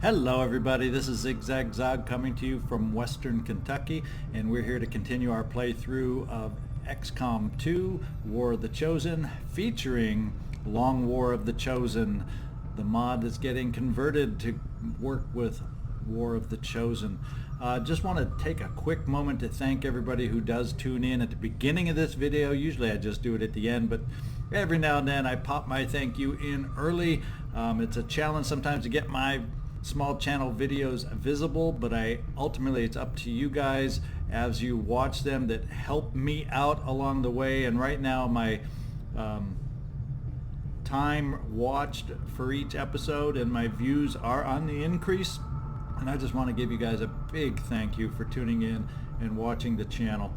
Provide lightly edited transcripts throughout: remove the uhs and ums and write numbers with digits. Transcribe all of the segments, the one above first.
Hello everybody, this is Zigzag Zog coming to you from Western Kentucky, and we're here to continue our playthrough of XCom 2, War of the Chosen, featuring Long War of the Chosen, the mod that's getting converted to work with War of the Chosen. Just want to take a quick moment to thank everybody who does tune in at the beginning of this video. Usually I just do it at the end, but every now and then I pop my thank you in early. It's a challenge sometimes to get my small channel videos visible, but ultimately it's up to you guys as you watch them that help me out along the way. And right now my time watched for each episode and my views are on the increase, and I just want to give you guys a big thank you for tuning in and watching the channel.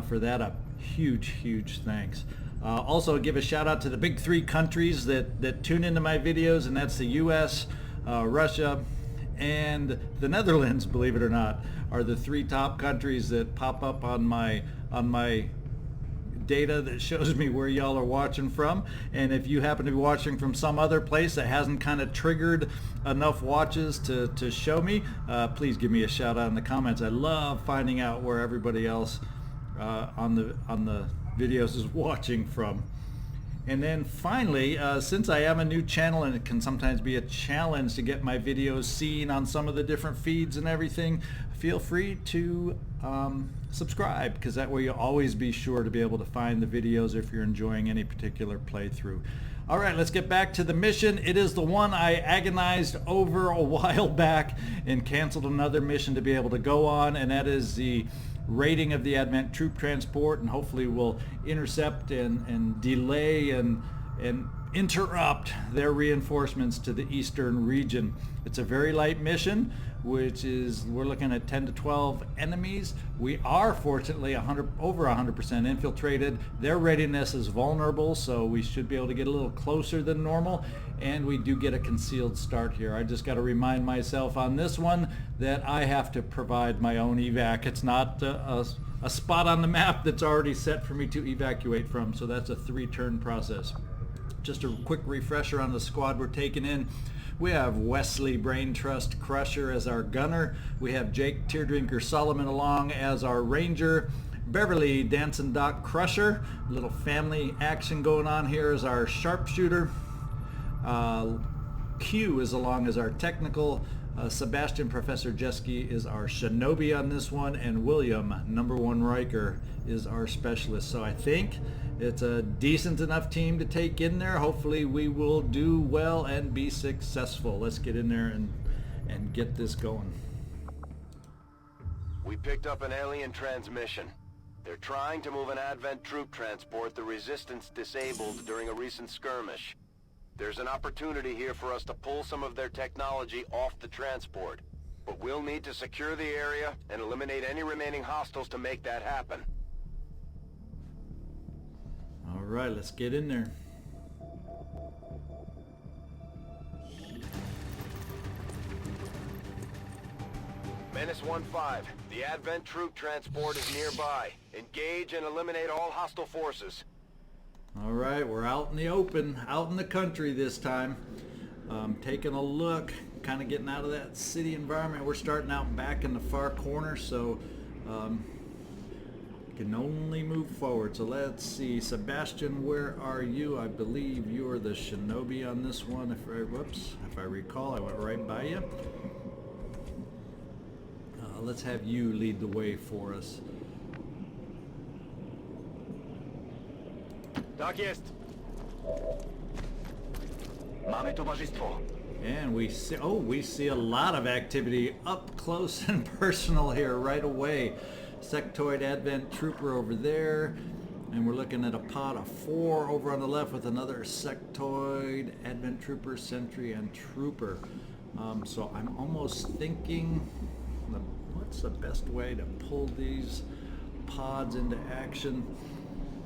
For that, a huge thanks. Also give a shout out to the big three countries that tune into my videos, and that's the US, Russia, and the Netherlands, believe it or not, are the three top countries that pop up on my data that shows me where y'all are watching from. And if you happen to be watching from some other place that hasn't kind of triggered enough watches to show me, please give me a shout out in the comments. I love finding out where everybody else on the videos is watching from. And then finally, since I am a new channel and it can sometimes be a challenge to get my videos seen on some of the different feeds and everything, feel free to subscribe, because that way you'll always be sure to be able to find the videos if you're enjoying any particular playthrough. All right, let's get back to the mission. It is the one I agonized over a while back and canceled another mission to be able to go on, and that is the raiding of the Advent troop transport, and hopefully we'll intercept and delay and interrupt their reinforcements to the eastern region. It's a very light mission, which is we're looking at 10 to 12 enemies. We are fortunately over 100% infiltrated. Their readiness is vulnerable, so we should be able to get a little closer than normal, and we do get a concealed start here. I just got to remind myself on this one that I have to provide my own evac. It's not a spot on the map that's already set for me to evacuate from, so that's a 3-turn process. Just a quick refresher on the squad we're taking in. We have Wesley Brain Trust Crusher as our gunner. We have Jake Teardrinker Solomon along as our ranger. Beverly Dancin Doc Crusher. A little family action going on here as our sharpshooter. Q is along as our technical. Sebastian Professor Jeski is our shinobi on this one, and William #1 Riker is our specialist. So I think it's a decent enough team to take in there. Hopefully we will do well and be successful. Let's get in there and get this going. We picked up an alien transmission. They're trying to move an Advent troop transport the Resistance disabled during a recent skirmish. There's an opportunity here for us to pull some of their technology off the transport, but we'll need to secure the area and eliminate any remaining hostiles to make that happen. All right, let's get in there. Menace 1-5, the Advent troop transport is nearby. Engage and eliminate all hostile forces. All right, we're out in the open, out in the country this time. Taking a look, kind of getting out of that city environment. We're starting out back in the far corner, so can only move forward. So let's see, Sebastian, where are you? I believe you're the shinobi on this one. If I recall, I went right by you. Let's have you lead the way for us. Tak jest. Mamy towarzystwo. And we see a lot of activity up close and personal here right away. Sectoid Advent Trooper over there, and we're looking at a pod of 4 over on the left with another Sectoid Advent Trooper, Sentry, and Trooper. So I'm almost thinking, what's the best way to pull these pods into action?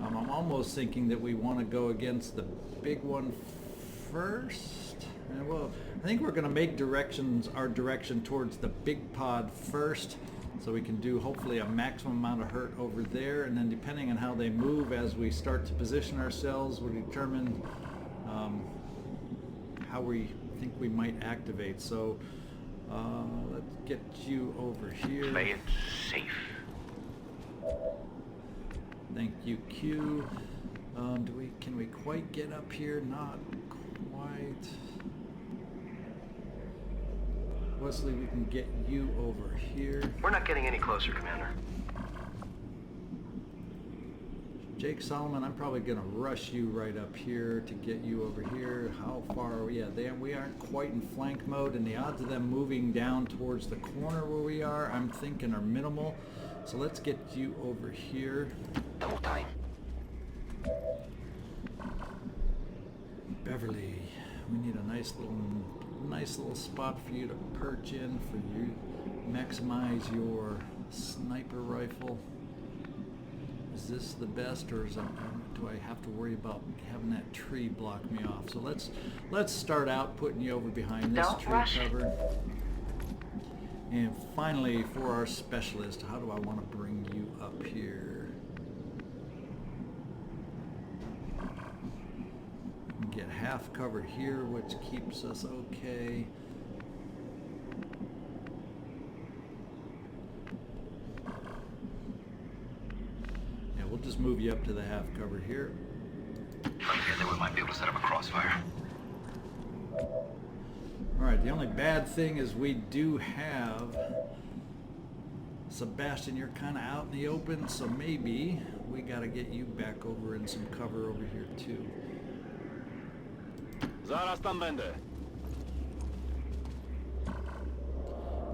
I'm almost thinking that we want to go against the big one first. Well, I think we're going to make our direction towards the big pod first, so we can do hopefully a maximum amount of hurt over there, and then depending on how they move as we start to position ourselves, we'll determine how we think we might activate. So Let's get you over here. Play it safe. Thank you, Q. Can we quite get up here? Not quite. Wesley, we can get you over here. We're not getting any closer, Commander. Jake Solomon, I'm probably going to rush you right up here to get you over here. How far are we? Yeah, we aren't quite in flank mode, and the odds of them moving down towards the corner where we are, I'm thinking, are minimal. So let's get you over here. Double time. Beverly, we need a nice little spot for you to perch in, for you maximize your sniper rifle. Is this the best, or do I have to worry about having that tree block me off? So let's start out putting you over behind this tree cover. And finally, for our specialist, how do I want to bring you up here? Get half covered here, which keeps us okay. Yeah, we'll just move you up to the half cover here. From here, then we might be able to set up a crossfire. Alright, the only bad thing is we do have Sebastian, you're kind of out in the open, so maybe we got to get you back over in some cover over here too. Zaraz tam będę.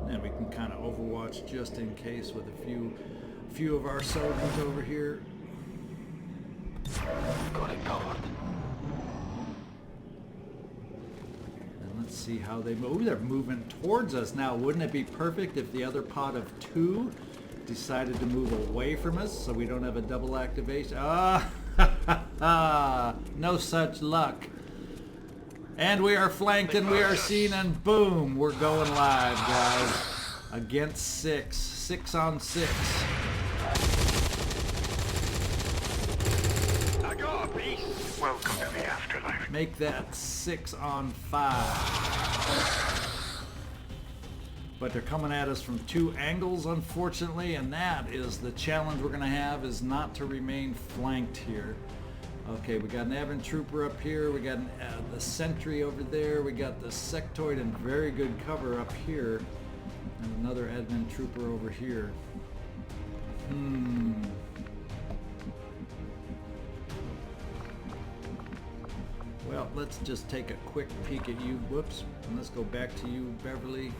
And we can kind of overwatch just in case with a few of our soldiers over here. Got it covered. Let's see how they move. Ooh, they're moving towards us now. Wouldn't it be perfect if the other pod of 2 decided to move away from us so we don't have a double activation? No such luck. And we are flanked and we are seen, and boom, we're going live, guys. Against 6. 6 on 6. I got a piece. Welcome to the afterlife. Make that 6 on 5. But they're coming at us from 2 angles, unfortunately, and that is the challenge we're going to have, is not to remain flanked here. Okay, we got an advent trooper up here, we got the sentry over there, we got the sectoid and very good cover up here, and another advent trooper over here. Well, let's just take a quick peek at you. Whoops. And let's go back to you, Beverly.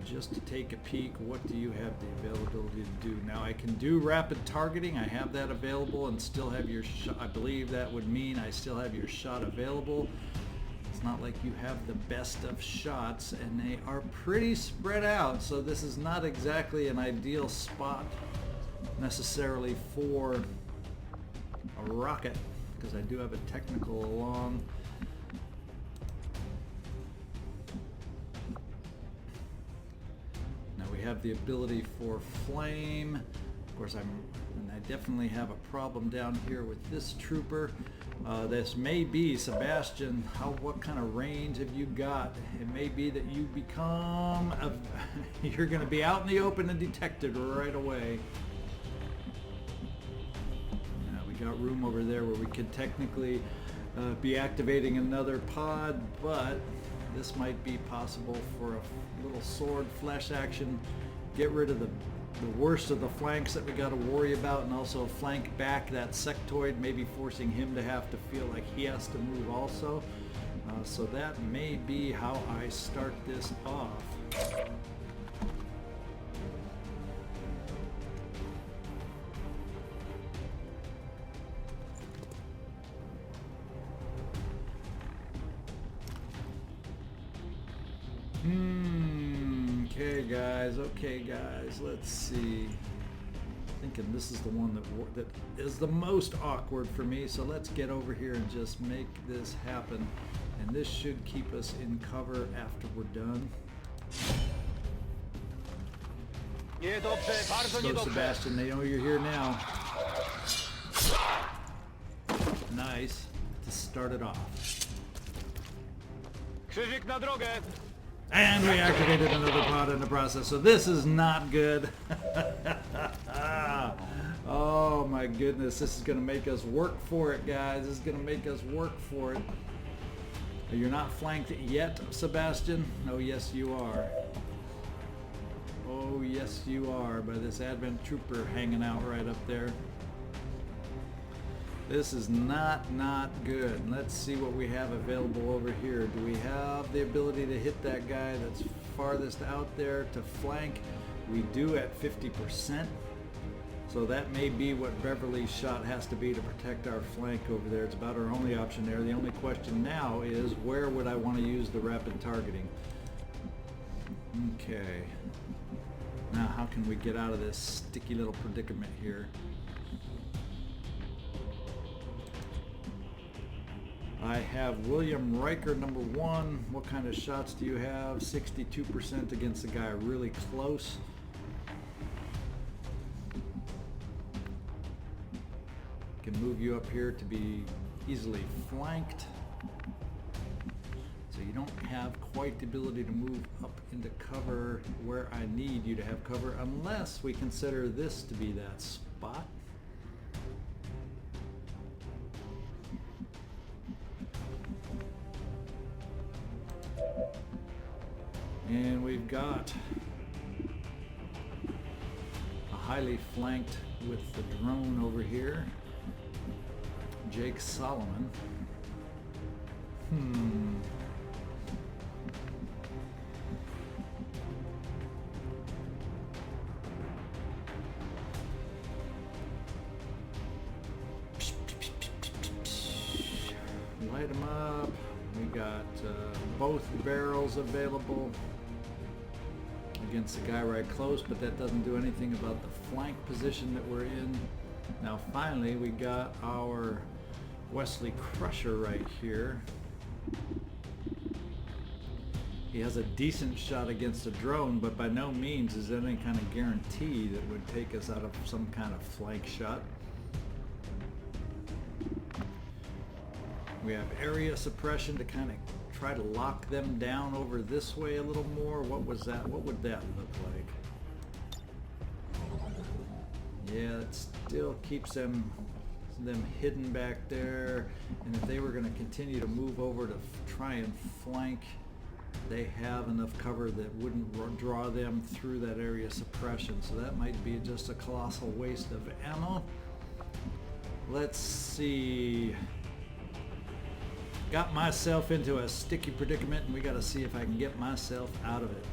Just to take a peek, what do you have the availability to do? Now, I can do rapid targeting. I have that available and still have your shot. I believe that would mean I still have your shot available. It's not like you have the best of shots, and they are pretty spread out, so this is not exactly an ideal spot necessarily for a rocket, because I do have a technical along. Now we have the ability for flame. Of course, I definitely have a problem down here with this trooper. This may be, Sebastian, what kind of range have you got? It may be that you become, you're going to be out in the open and detected right away. Now we got room over there where we could technically be activating another pod, but this might be possible for a little sword flesh action. Get rid of the worst of the flanks that we got to worry about, and also flank back that sectoid, maybe forcing him to have to feel like he has to move also. So that may be how I start this off. Okay guys, let's see. Thinking this is the one that is the most awkward for me, so let's get over here and just make this happen, and this should keep us in cover after we're done. So Sebastian, they know you're here now. Nice to start it off. And we activated another pod in the process, so this is not good. Oh my goodness, this is going to make us work for it, guys. This is going to make us work for it. You're not flanked yet, Sebastian? Oh yes you are. Oh yes you are, by this Advent Trooper hanging out right up there. This is not good. Let's see what we have available over here. Do we have the ability to hit that guy that's farthest out there to flank? We do at 50%. So that may be what Beverly's shot has to be to protect our flank over there. It's about our only option there. The only question now is where would I want to use the rapid targeting? Okay. Now how can we get out of this sticky little predicament here? I have William Riker number 1. What kind of shots do you have? 62% against the guy really close. Can move you up here to be easily flanked. So you don't have quite the ability to move up into cover where I need you to have cover unless we consider this to be that spot. And we've got a highly flanked with the drone over here, Jake Solomon. Light them up. We got both barrels available against the guy right close, but that doesn't do anything about the flank position that we're in. Now finally we got our Wesley Crusher right here. He has a decent shot against a drone, but by no means is there any kind of guarantee that would take us out of some kind of flank shot. We have area suppression to kind of try to lock them down over this way a little more. What was that? What would that look like? Yeah, it still keeps them hidden back there. And if they were going to continue to move over to try and flank, they have enough cover that wouldn't draw them through that area suppression. So that might be just a colossal waste of ammo. Let's see. Got myself into a sticky predicament, and we got to see if I can get myself out of it.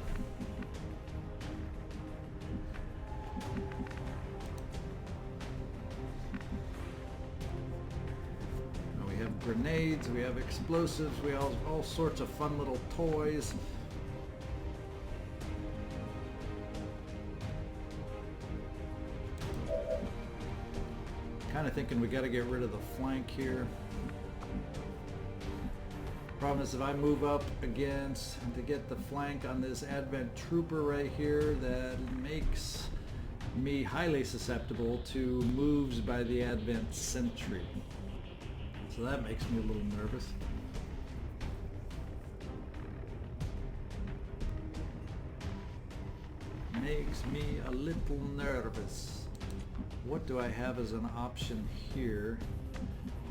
Now we have grenades, we have explosives, we have all sorts of fun little toys. Kind of thinking we got to get rid of the flank here. Problem is, if I move up against to get the flank on this Advent Trooper right here, that makes me highly susceptible to moves by the Advent Sentry. So that makes me a little nervous. Makes me a little nervous. What do I have as an option here?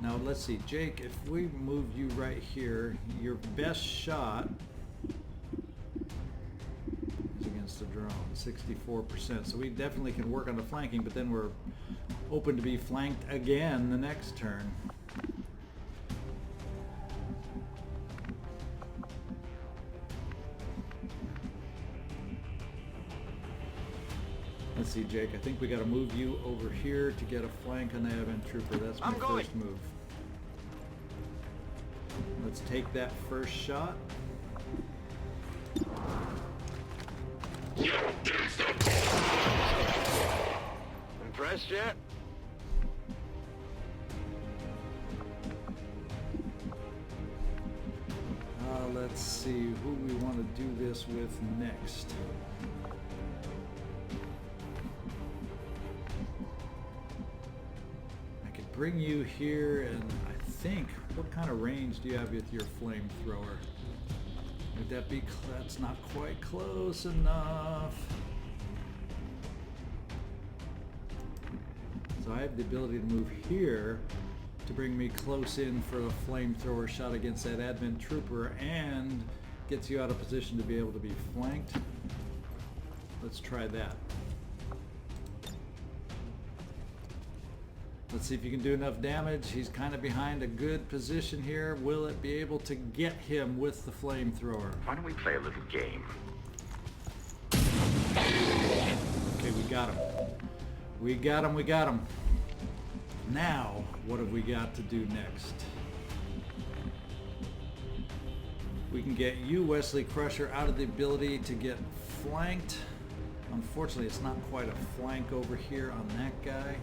Now let's see, Jake, if we move you right here, your best shot is against the drone, 64%. So we definitely can work on the flanking, but then we're open to be flanked again the next turn. Let's see, Jake, I think we got to move you over here to get a flank on the Advent Trooper. That's my first move. Let's take that first shot. Impressed yet? Let's see who we want to do this with next. Bring you here, and I think, what kind of range do you have with your flamethrower? Would that be, that's not quite close enough. So I have the ability to move here to bring me close in for a flamethrower shot against that advent trooper and gets you out of position to be able to be flanked. Let's try that. Let's see if you can do enough damage. He's kind of behind a good position here. Will it be able to get him with the flamethrower? Why don't we play a little game? Okay, we got him. We got him, we got him. Now, what have we got to do next? We can get you, Wesley Crusher, out of the ability to get flanked. Unfortunately, it's not quite a flank over here on that guy.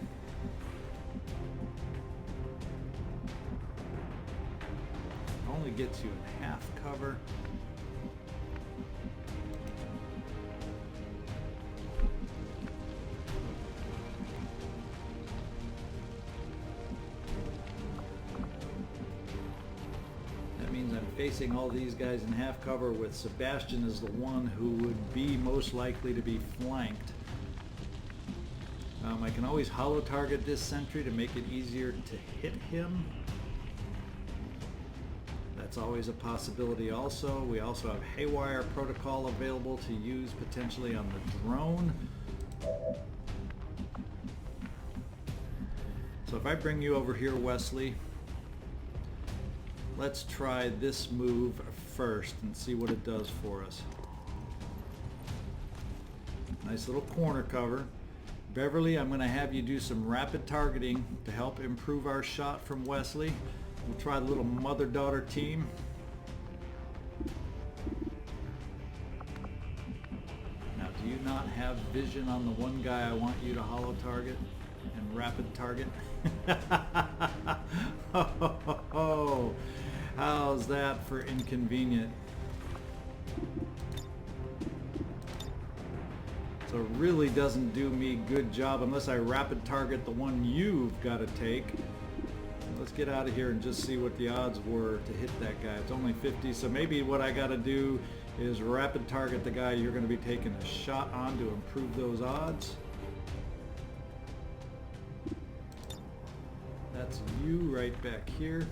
Only gets you in half cover. That means I'm facing all these guys in half cover with Sebastian as the one who would be most likely to be flanked. I can always hollow target this sentry to make it easier to hit him. That's always a possibility also. We also have Haywire Protocol available to use potentially on the drone. So if I bring you over here, Wesley, let's try this move first and see what it does for us. Nice little corner cover. Beverly, I'm going to have you do some rapid targeting to help improve our shot from Wesley. We'll try the little mother-daughter team. Now, do you not have vision on the one guy I want you to hollow target and rapid target? Oh, how's that for inconvenient? So it really doesn't do me a good job unless I rapid target the one you've got to take. Let's get out of here and just see what the odds were to hit that guy. It's only 50, so maybe what I got to do is rapid target the guy you're going to be taking a shot on to improve those odds. That's you right back here.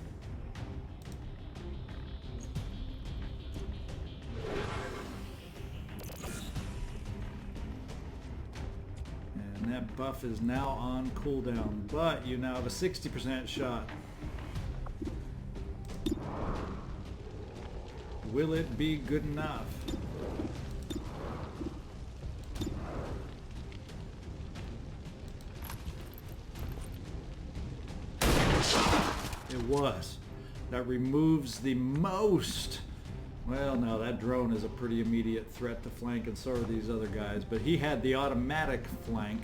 And that buff is now on cooldown, but you now have a 60% shot. Will it be good enough? It was. That removes the most. Well, no, that drone is a pretty immediate threat to flank, and so are these other guys. But he had the automatic flank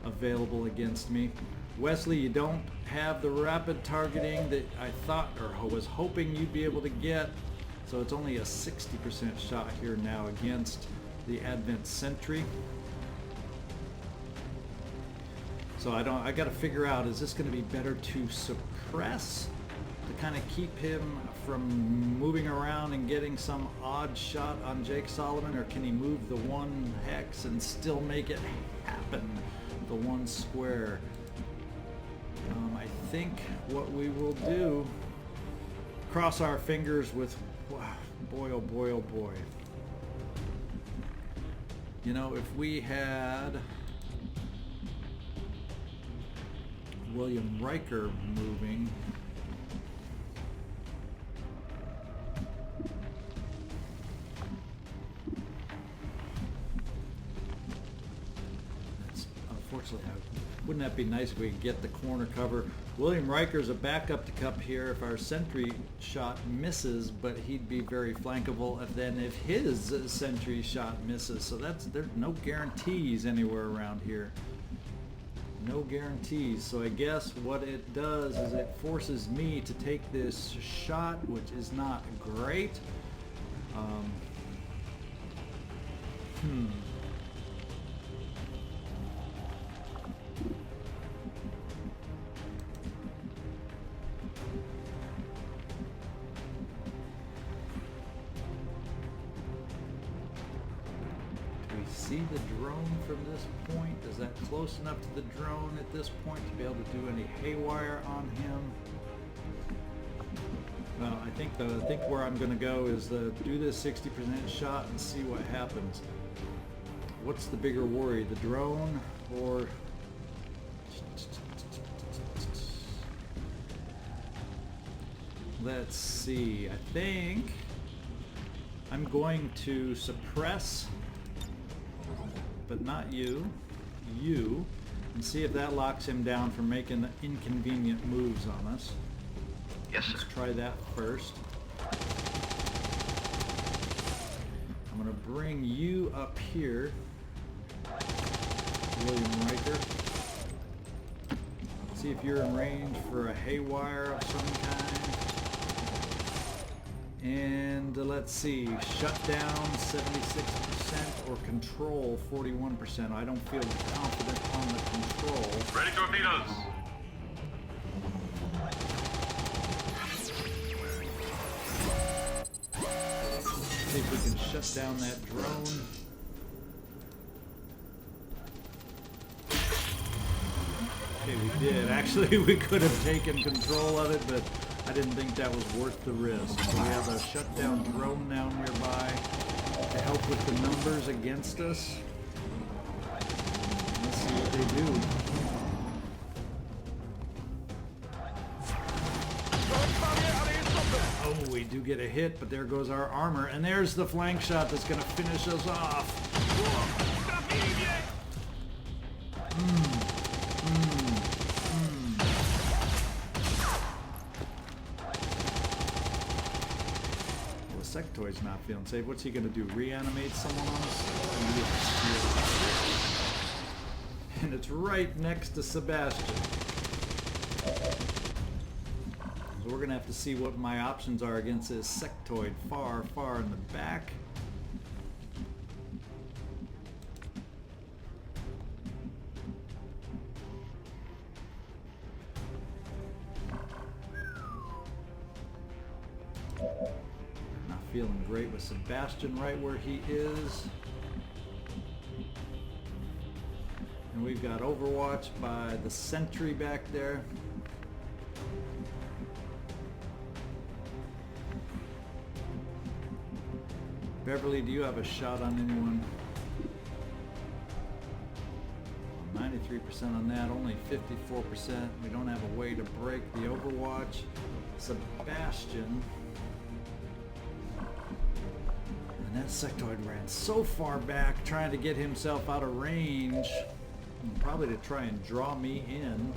available against me. Wesley, you don't have the rapid targeting that I thought or was hoping you'd be able to get. So it's only a 60% shot here now against the Advent Sentry. So I got to figure out, is this going to be better to suppress to kind of keep him from moving around and getting some odd shot on Jake Solomon, or can he move the one hex and still make it happen, the one square? I think what we will do, cross our fingers with, boy oh boy oh boy. You know, if we had William Riker moving, unfortunately, wouldn't that be nice if we could get the corner cover? William Riker's a backup to Cup here if our sentry shot misses, but he'd be very flankable if his sentry shot misses. So there's no guarantees anywhere around here. No guarantees. So I guess what it does is it forces me to take this shot, which is not great. see the drone from this point? Is that close enough to the drone at this point to be able to do any haywire on him? Well, I think where I'm going to go is do this 60% shot and see what happens. What's the bigger worry, the drone or... Let's see, I think I'm going to suppress, but not you, and see if that locks him down from making inconvenient moves on us. Yes, sir. Let's try that first. I'm going to bring you up here, William Riker. See if you're in range for a haywire of some kind. And let's see, shut down 76% or control 41%. I don't feel confident on the control. Ready torpedoes! See if we can shut down that drone. Okay, we did. Actually, we could have taken control of it, but I didn't think that was worth the risk. So we have a shutdown drone now nearby to help with the numbers against us. Let's see what they do. Oh, we do get a hit, but there goes our armor. And there's the flank shot that's going to finish us off. Sectoid's not feeling safe. What's he going to do? Reanimate someone on us? And it's right next to Sebastian. So we're going to have to see what my options are against this sectoid far, far in the back. Feeling great with Sebastian right where he is. And we've got Overwatch by the sentry back there. Beverly, do you have a shot on anyone? 93% on that, only 54%. We don't have a way to break the Overwatch. Sebastian. And that sectoid ran so far back trying to get himself out of range, probably to try and draw me in.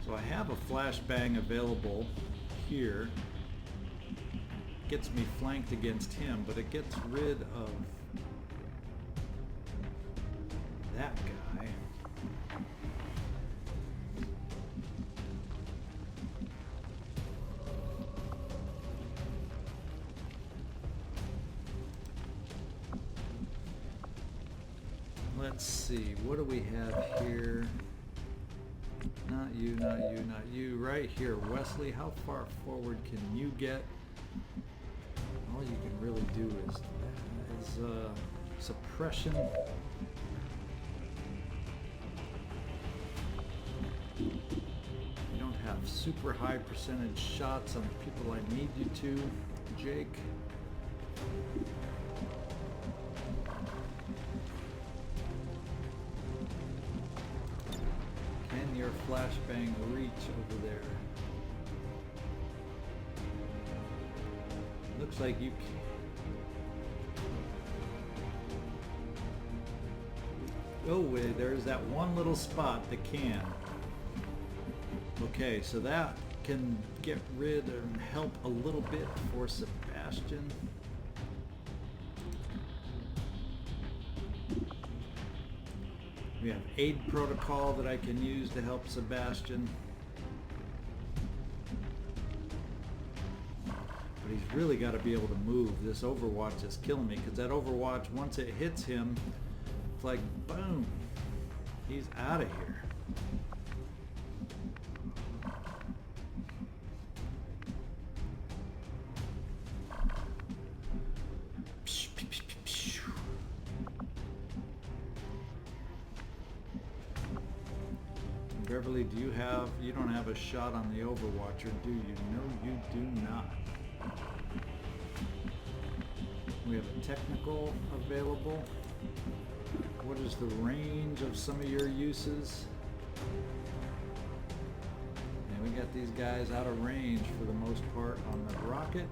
So I have a flashbang available here. Gets me flanked against him, but it gets rid of that guy. Let's see, what do we have here? Not you, not you, not you. Right here, Wesley, how far forward can you get? All you can really do is suppression. You don't have super high percentage shots on the people I need you to, Jake. Can your flashbang reach over there? Looks like you can. Oh, there's that one little spot that can. Okay, so that can get rid and help a little bit for Sebastian. We have aid protocol that I can use to help Sebastian. But he's really got to be able to move. This Overwatch is killing me because that Overwatch, once it hits him, it's like boom, he's out of here. Beverly, do you don't have a shot on the Overwatcher, do you? No, you do not. We have a technical available. What is the range of some of your uses? And we got these guys out of range for the most part on the rocket.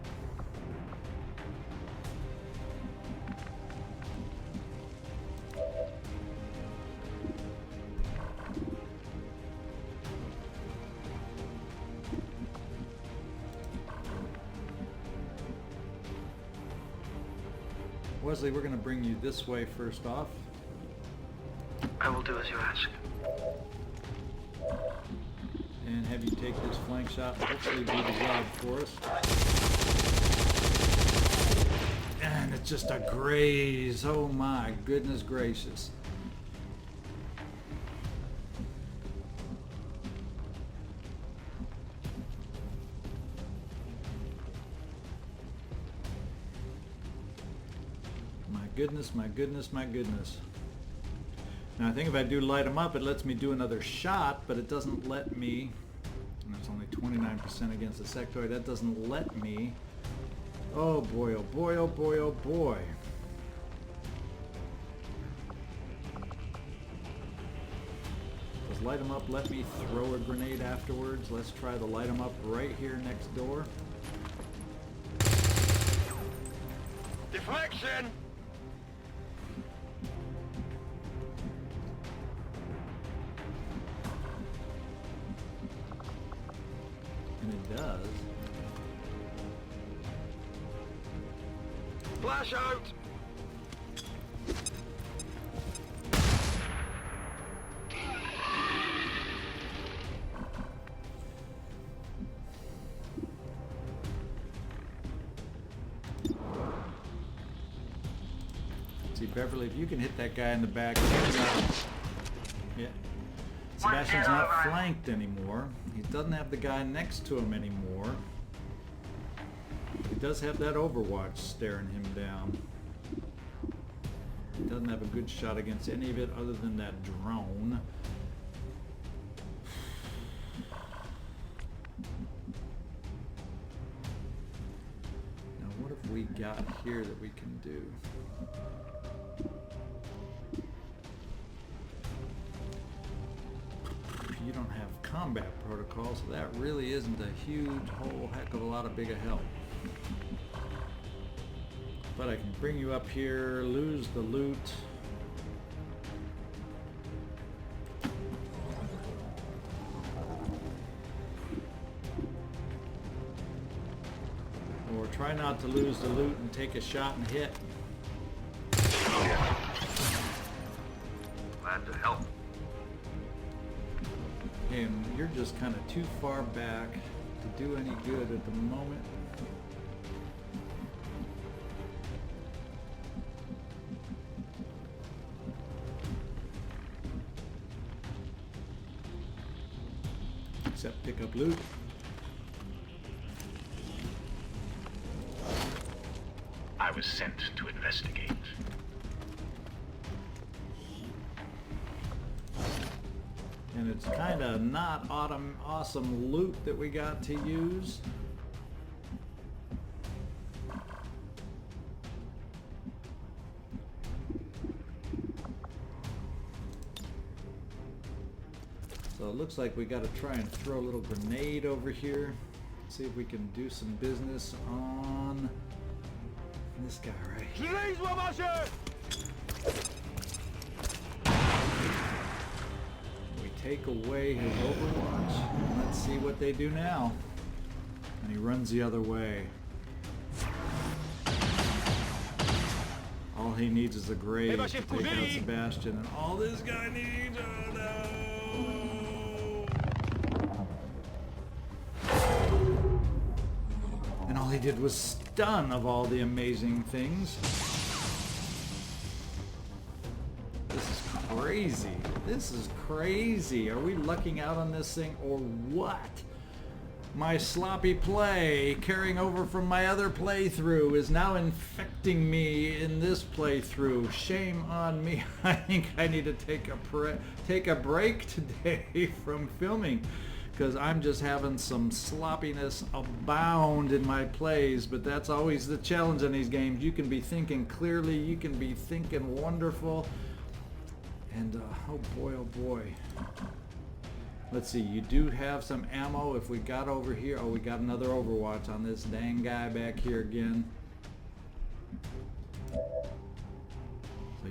Wesley, we're going to bring you this way first off. I will do as you ask. And have you take this flank shot and hopefully do the job for us. And it's just a graze. Oh my goodness gracious. Goodness, my goodness, my goodness. Now I think if I do light them up, it lets me do another shot, but it doesn't let me, and that's only 29% against the sectoid, that doesn't let me, oh boy, oh boy, oh boy, oh boy. Does light them up let me throw a grenade afterwards? Let's try the light them up right here next door. Deflection! And it does. Flash out! See, Beverly, if you can hit that guy in the back. Yeah. Sebastian's not flanked anymore. He doesn't have the guy next to him anymore. He does have that Overwatch staring him down. He doesn't have a good shot against any of it other than that drone. Now what have we got here that we can do? You don't have combat protocol, so that really isn't a huge whole heck of a lot of big a help. But I can bring you up here, lose the loot. Or try not to lose the loot and take a shot and hit. Glad to help. And you're just kind of too far back to do any good at the moment. Except pick up loot. I was sent to investigate. And it's kind of not awesome loot that we got to use. So it looks like we got to try and throw a little grenade over here. See if we can do some business on this guy right here. Take away his Overwatch. Let's see what they do now. And he runs the other way. All he needs is a grave to take out Sebastian, and all this guy needs, oh no! And all he did was stun, of all the amazing things. This is crazy. This is crazy. Are we lucking out on this thing or what? My sloppy play, carrying over from my other playthrough, is now infecting me in this playthrough. Shame on me. I think I need to take a break today from filming, because I'm just having some sloppiness abound in my plays. But that's always the challenge in these games. You can be thinking clearly, you can be thinking wonderful, and oh boy. Let's see, you do have some ammo. If we got over here, oh, we got another Overwatch on this dang guy back here again. So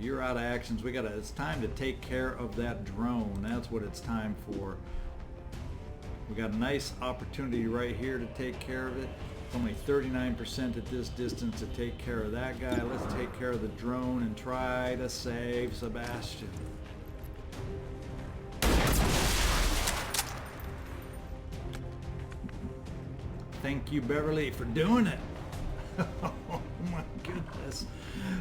you're out of actions. It's time to take care of that drone. That's what it's time for. We got a nice opportunity right here to take care of it. It's only 39% at this distance to take care of that guy. Let's take care of the drone and try to save Sebastian. Thank you, Beverly, for doing it. Oh my goodness.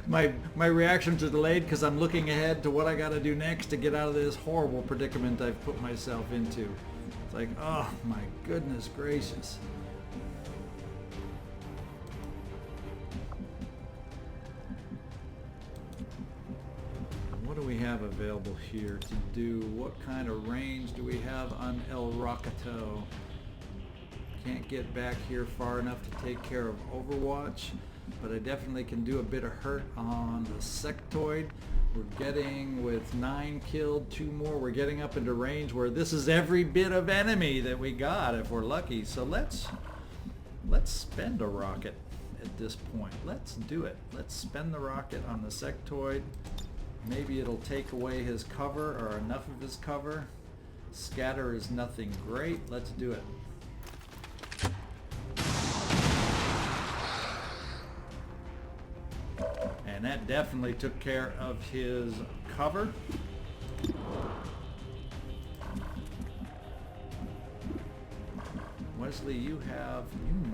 My reactions are delayed because I'm looking ahead to what I got to do next to get out of this horrible predicament I've put myself into. It's like, oh my goodness gracious. What do we have available here to do? What kind of range do we have on LWOTC? Can't get back here far enough to take care of Overwatch, but I definitely can do a bit of hurt on the sectoid. We're getting, with 9 killed, 2 more, we're getting up into range where this is every bit of enemy that we got if we're lucky. So let's spend a rocket at this point. Let's do it. Let's spend the rocket on the sectoid. Maybe it'll take away his cover, or enough of his cover. Scatter is nothing great. Let's do it. And that definitely took care of his cover. Wesley, you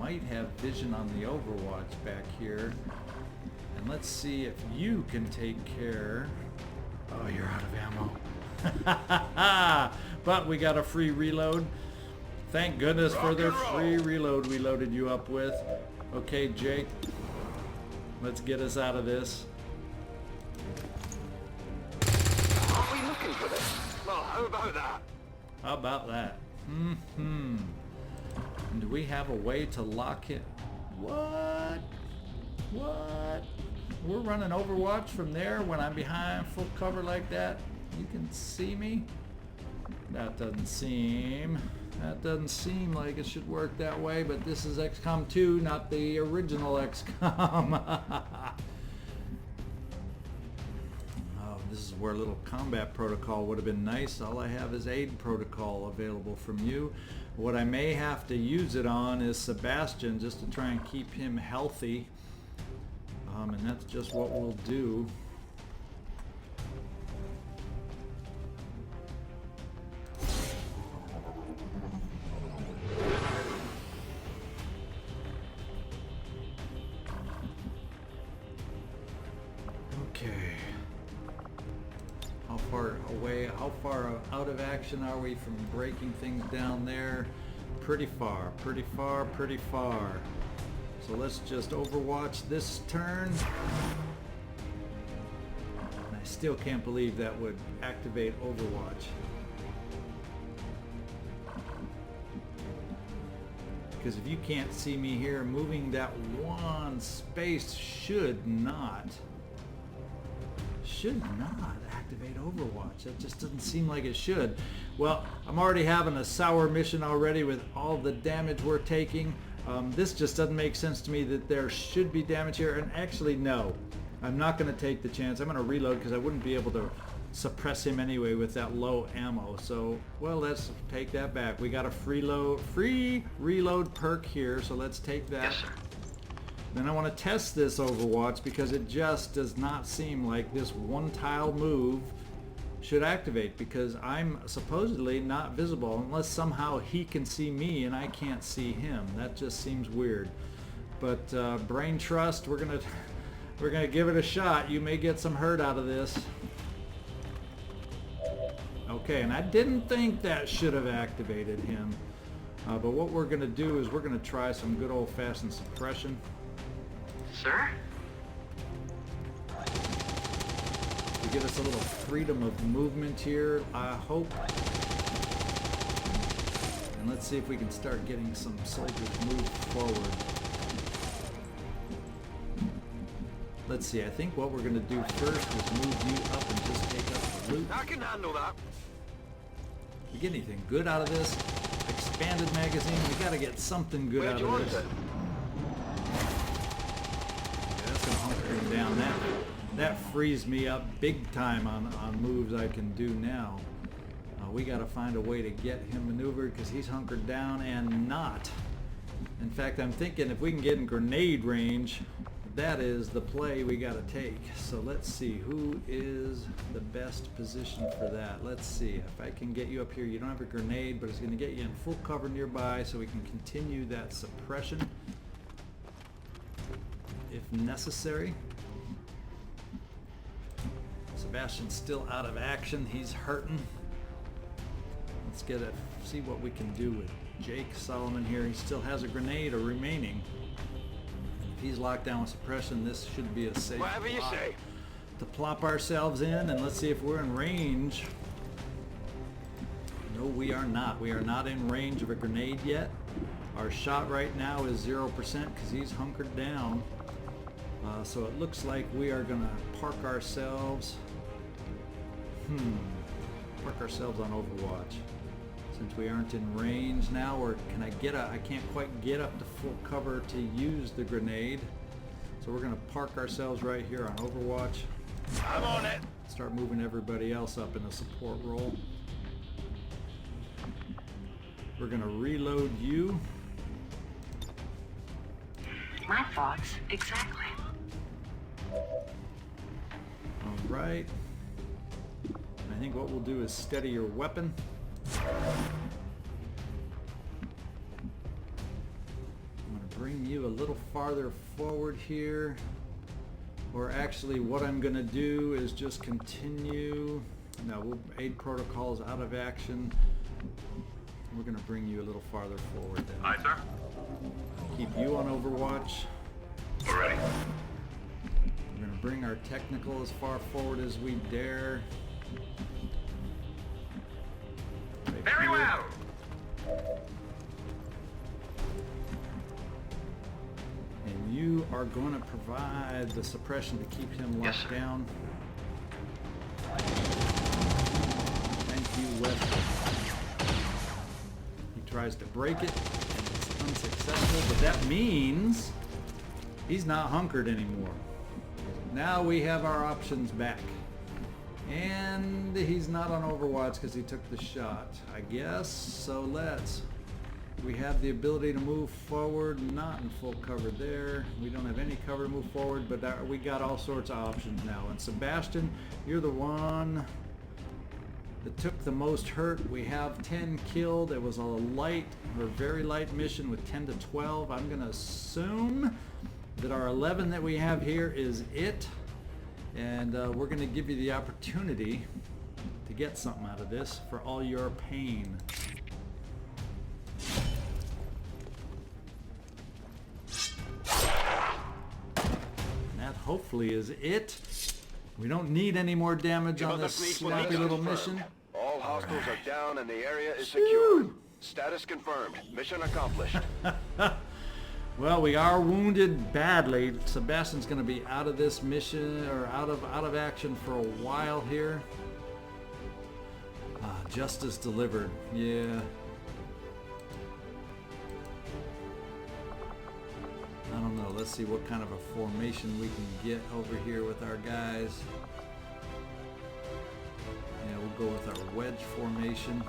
might have vision on the Overwatch back here. And let's see if you can take care. Oh, you're out of ammo. But we got a free reload. Thank goodness for the free reload we loaded you up with. Okay, Jake. Let's get us out of this. Aren't we looking for this? Well, how about that? How about that? And do we have a way to lock it? What? We're running Overwatch from there when I'm behind full cover like that? You can see me? That doesn't seem like it should work that way, but this is XCom 2, not the original XCom. Oh, this is where a little combat protocol would have been nice. All I have is aid protocol available from you. What I may have to use it on is Sebastian, just to try and keep him healthy. And that's just what we'll do. How far out of action are we from breaking things down there? Pretty far. So let's just Overwatch this turn. And I still can't believe that would activate Overwatch. Because if you can't see me here, moving that one space should not activate Overwatch. That just doesn't seem like it should. Well, I'm already having a sour mission already with all the damage we're taking. This just doesn't make sense to me that there should be damage here. And actually, no. I'm not going to take the chance. I'm going to reload because I wouldn't be able to suppress him anyway with that low ammo. So, well, let's take that back. We got a free reload perk here, so let's take that. Yes, sir. Then I want to test this Overwatch because it just does not seem like this one tile move should activate, because I'm supposedly not visible unless somehow he can see me and I can't see him. That just seems weird. But brain trust, we're gonna give it a shot. You may get some hurt out of this. Okay, and I didn't think that should have activated him. But what we're going to do is we're going to try some good old-fashioned suppression. Sir? To give us a little freedom of movement here, I hope. And let's see if we can start getting some soldiers moved forward. Let's see, I think what we're going to do first is move you up and just take up the loot. I can handle that. We get anything good out of this? Expanded magazine, we got to get something good out of this. Yeah, that's going to hunker him down. That frees me up big time on moves I can do now. We got to find a way to get him maneuvered because he's hunkered down and not. In fact, I'm thinking if we can get in grenade range, that is the play we got to take. So let's see, who is the best position for that? Let's see, if I can get you up here, you don't have a grenade, but it's going to get you in full cover nearby so we can continue that suppression if necessary. Sebastian's still out of action, he's hurting. Let's see what we can do with Jake Solomon here. He still has a grenade remaining. If he's locked down with suppression, this should be a safe Whatever you spot say. to plop ourselves in, and let's see if we're in range. No, we are not. We are not in range of a grenade yet. Our shot right now is 0% because he's hunkered down. So it looks like we are going to park ourselves. Park ourselves on Overwatch. Since we aren't in range now, or can I can't quite get up to full cover to use the grenade. So we're gonna park ourselves right here on Overwatch. I'm on it. Start moving everybody else up in a support role. We're gonna reload you. My thoughts, exactly. All right. I think what we'll do is steady your weapon. I'm going to bring you a little farther forward here. Or actually what I'm going to do is just continue. No, aid protocols out of action. We're going to bring you a little farther forward then. Aye, sir. Keep you on Overwatch. Already. We're going to bring our technical as far forward as we dare. Very well. And you are going to provide the suppression to keep him locked Yes, sir. down. Thank you, Wesley. He tries to break it, and it's unsuccessful, but that means he's not hunkered anymore. Now we have our options back. And he's not on Overwatch because he took the shot, I guess. So we have the ability to move forward, not in full cover there. We don't have any cover to move forward, but we got all sorts of options now. And Sebastian, you're the one that took the most hurt. We have 10 killed. It was a light or very light mission with 10 to 12. I'm going to assume that our 11 that we have here is it. And we're going to give you the opportunity to get something out of this for all your pain. And that hopefully is it. We don't need any more damage on this sloppy little mission. All hostiles are down and the area is secure. Status confirmed. Mission accomplished. Well, we are wounded badly. Sebastian's going to be out of this mission, or out of action for a while here. Justice delivered. Yeah. I don't know. Let's see what kind of a formation we can get over here with our guys. Yeah, we'll go with our wedge formation.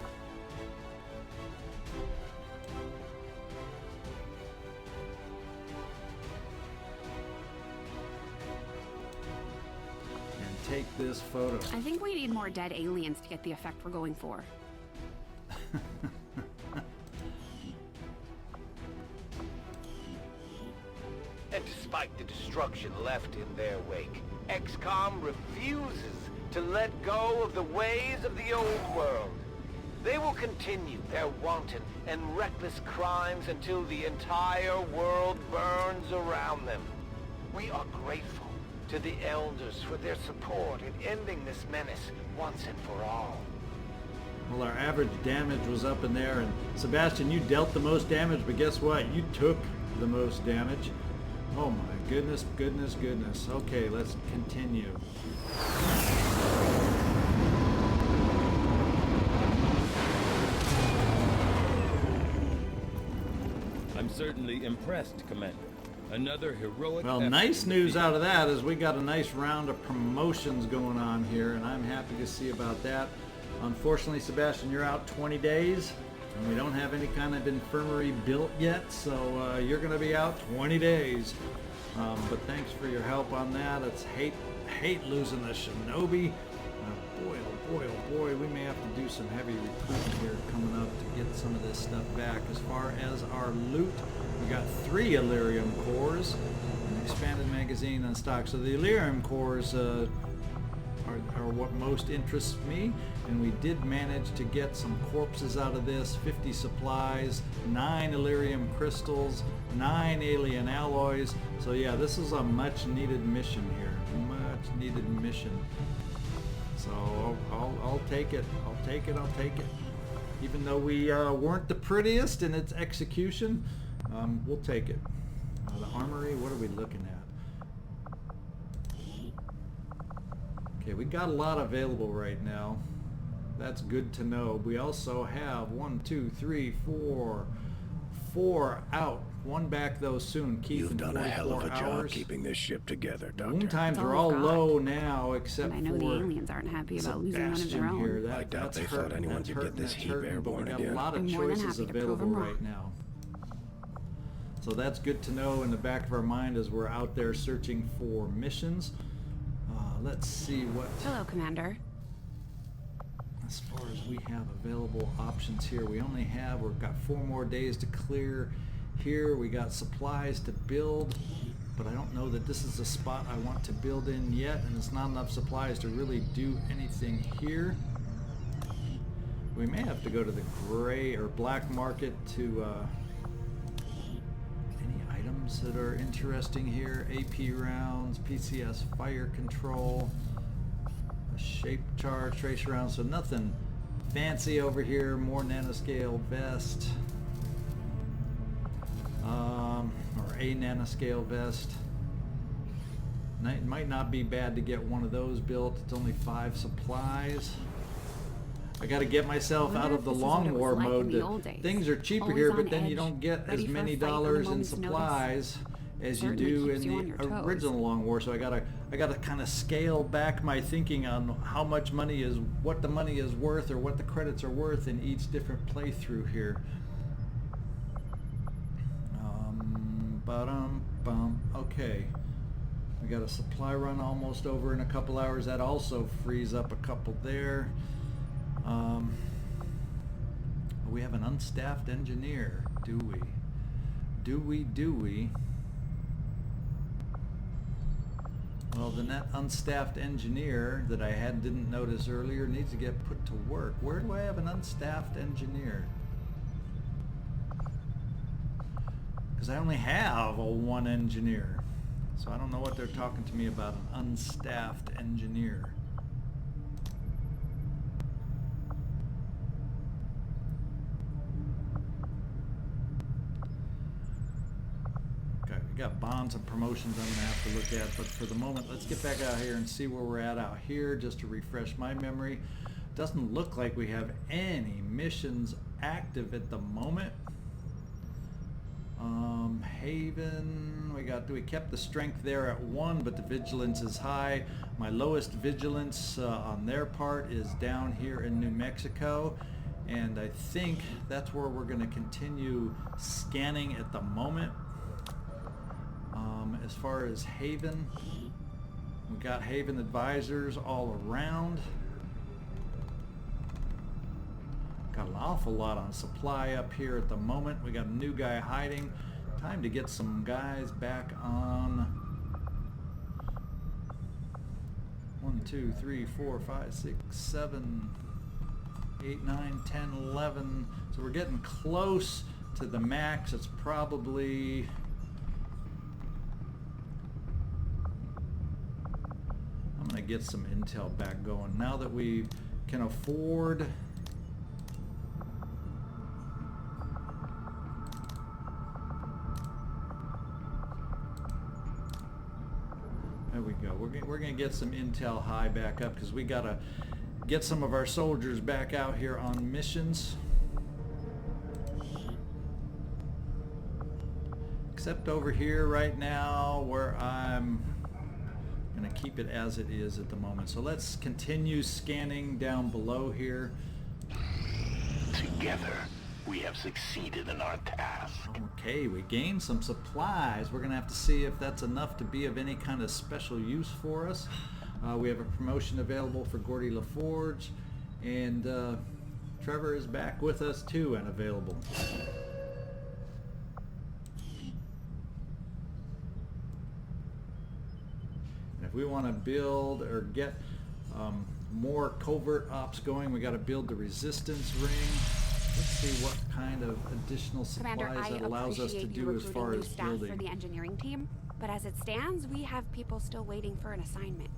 Take this photo. I think we need more dead aliens to get the effect we're going for. And despite the destruction left in their wake, XCom refuses to let go of the ways of the old world. They will continue their wanton and reckless crimes until the entire world burns around them. We are grateful to the Elders for their support in ending this menace once and for all. Well, our average damage was up in there, and Sebastian, you dealt the most damage, but guess what? You took the most damage. Oh my goodness, goodness, goodness. Okay, let's continue. I'm certainly impressed, Commander. Another heroic Well, effort nice in the news field. out of that is we got a nice round of promotions going on here, and I'm happy to see about that. Unfortunately, Sebastian, you're out 20 days, and we don't have any kind of infirmary built yet, so you're going to be out 20 days. But thanks for your help on that. It's hate losing the shinobi. Boy, oh boy, oh boy, we may have to do some heavy recruiting here coming up to get some of this stuff back. As far as our loot, we got 3 Illyrium cores, an expanded magazine on stock. So the Illyrium cores are what most interests me, and we did manage to get some corpses out of this, 50 supplies, 9 Illyrium crystals, 9 alien alloys. So yeah, this is a much needed mission here, much needed mission. So I'll take it, I'll take it, I'll take it. Even though we weren't the prettiest in its execution, we'll take it. The armory, what are we looking at? Okay, we got a lot available right now. That's good to know. We also have 1, 2, 3, 4 out. 1 back though soon. Keith, You've done a hell of a job hours. keeping this ship together, Wound Doctor. times It's are all all we've low now, except And I know for the aliens aren't happy about losing one of their Sebastian here. own. I doubt That's they thought hurting, anyone that's could get hurting, this that's heap hurting, but airborne we got again. a lot of I'm more than choices happy to prove available 'em wrong. right now. So that's good to know in the back of our mind as we're out there searching for missions. Let's see what, Hello, Commander. as far as we have available options here. We've got 4 more days to clear here. We got supplies to build, but I don't know that this is a spot I want to build in yet, and it's not enough supplies to really do anything here. We may have to go to the gray or black market to any items that are interesting here. AP rounds, PCS fire control, a shape charge, tracer rounds, so nothing fancy over here. More nanoscale vest, or a nanoscale vest. It might not be bad to get one of those built. It's only 5 supplies. I got to get myself Wonder out if of the this is long what it was war like in mode. the old days. Things are cheaper Always here, on but then you edge, don't get ready as for a many fight on a dollars in moment's notice. supplies as you Certainly do keeps in you on your the toes. original long war. So I gotta kind of scale back my thinking on how much money is, what the money is worth, or what the credits are worth in each different playthrough here. Okay. We got a supply run almost over in a couple hours. That also frees up a couple there. We have an unstaffed engineer, do we? Do we? Well, then that unstaffed engineer that I didn't notice earlier needs to get put to work. Where do I have an unstaffed engineer? Because I only have 1 engineer. So I don't know what they're talking to me about, an unstaffed engineer. Okay, we got bonds and promotions I'm going to have to look at, but for the moment, let's get back out here and see where we're at out here, just to refresh my memory. Doesn't look like we have any missions active at the moment. Haven, we kept the strength there at 1, but the vigilance is high. My lowest vigilance on their part is down here in New Mexico, and I think that's where we're going to continue scanning at the moment. As far as Haven, we got Haven advisors all around. Got an awful lot on supply up here at the moment. We got a new guy hiding. Time to get some guys back on. 1, 2, 3, 4, 5, 6, 7. 8, 9, 10, 11. So we're getting close to the max. It's probably... I'm going to get some intel back going. Now that we can afford... There we go. We're going to get some intel high back up because we got to get some of our soldiers back out here on missions. Except over here right now where I'm going to keep it as it is at the moment. So let's continue scanning down below here. Together, we have succeeded in our task. Okay, we gained some supplies. We're going to have to see if that's enough to be of any kind of special use for us. We have a promotion available for Gordy LaForge, and Trevor is back with us too and available. And if we want to build or get more covert ops going, we got to build the resistance ring. Let's see what kind of additional supplies Commander, that allows us to do as far as staff building. for the engineering team, but as it stands, we have people still waiting for an assignment.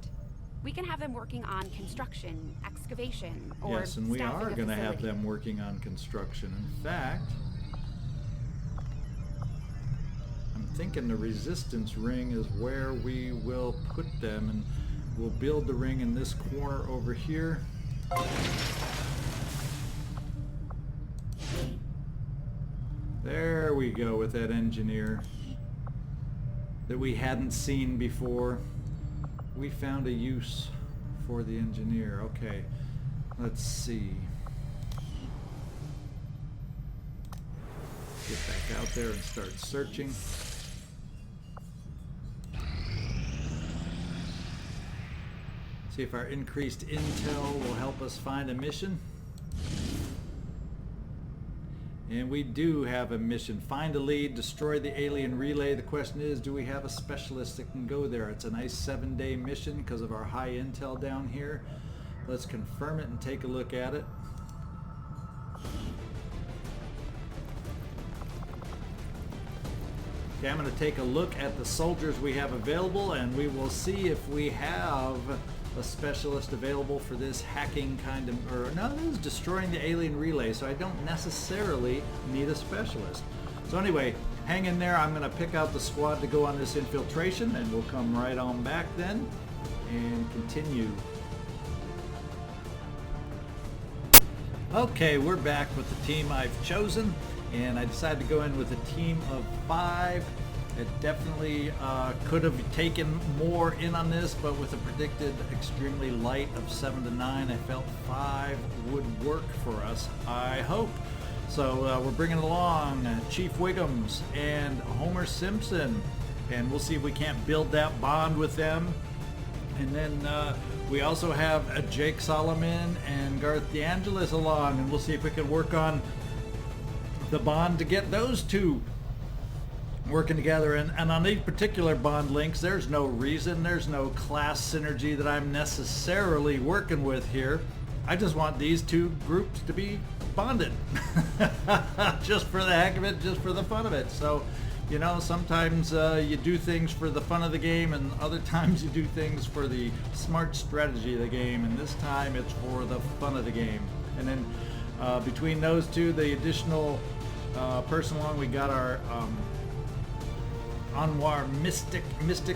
We can have them working on construction, excavation, or Yes, and we staffing are a going to have facility. them working on construction. In fact, I'm thinking the resistance ring is where we will put them, and we'll build the ring in this corner over here. There we go with that engineer that we hadn't seen before. We found a use for the engineer. Okay, let's see. Get back out there and start searching. See if our increased intel will help us find a mission. And we do have a mission. Find a lead, destroy the alien relay. The question is, do we have a specialist that can go there? It's a nice 7-day mission because of our high intel down here. Let's confirm it and take a look at it. Okay, I'm going to take a look at the soldiers we have available, and we will see if we have a specialist available for this hacking kind of, or no, this is destroying the alien relay, so I don't necessarily need a specialist. So anyway, hang in there. I'm going to pick out the squad to go on this infiltration, and we'll come right on back then and continue. Okay, we're back with the team I've chosen, and I decided to go in with a team of 5. It definitely could have taken more in on this, but with a predicted extremely light of 7 to 9, I felt 5 would work for us, I hope. So we're bringing along Chief Wiggums and Homer Simpson, and we'll see if we can't build that bond with them. And then we also have Jake Solomon and Garth DeAngelis along, and we'll see if we can work on the bond to get those two working together. And on these particular bond links, there's no reason, there's no class synergy that I'm necessarily working with here. I just want these two groups to be bonded. Just for the heck of it, just for the fun of it. So, you know, sometimes you do things for the fun of the game, and other times you do things for the smart strategy of the game, and this time it's for the fun of the game. And then between those two, the additional person along, we got our Anwar Mystic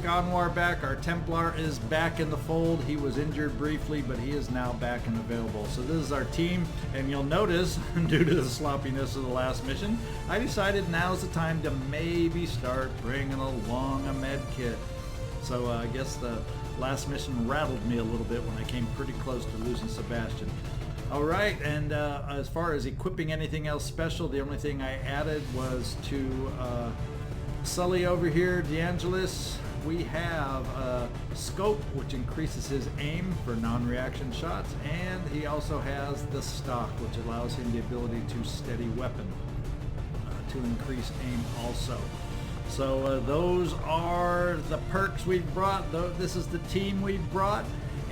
Anwar back. Our Templar is back in the fold. He was injured briefly, but he is now back and available. So this is our team, and you'll notice, due to the sloppiness of the last mission, I decided now's the time to maybe start bringing along a med kit. So I guess the last mission rattled me a little bit when I came pretty close to losing Sebastian. Alright, and as far as equipping anything else special, the only thing I added was to Sully over here, DeAngelis. We have a scope which increases his aim for non-reaction shots, and he also has the stock which allows him the ability to steady weapon to increase aim also. So those are the perks we've brought. This is the team we've brought,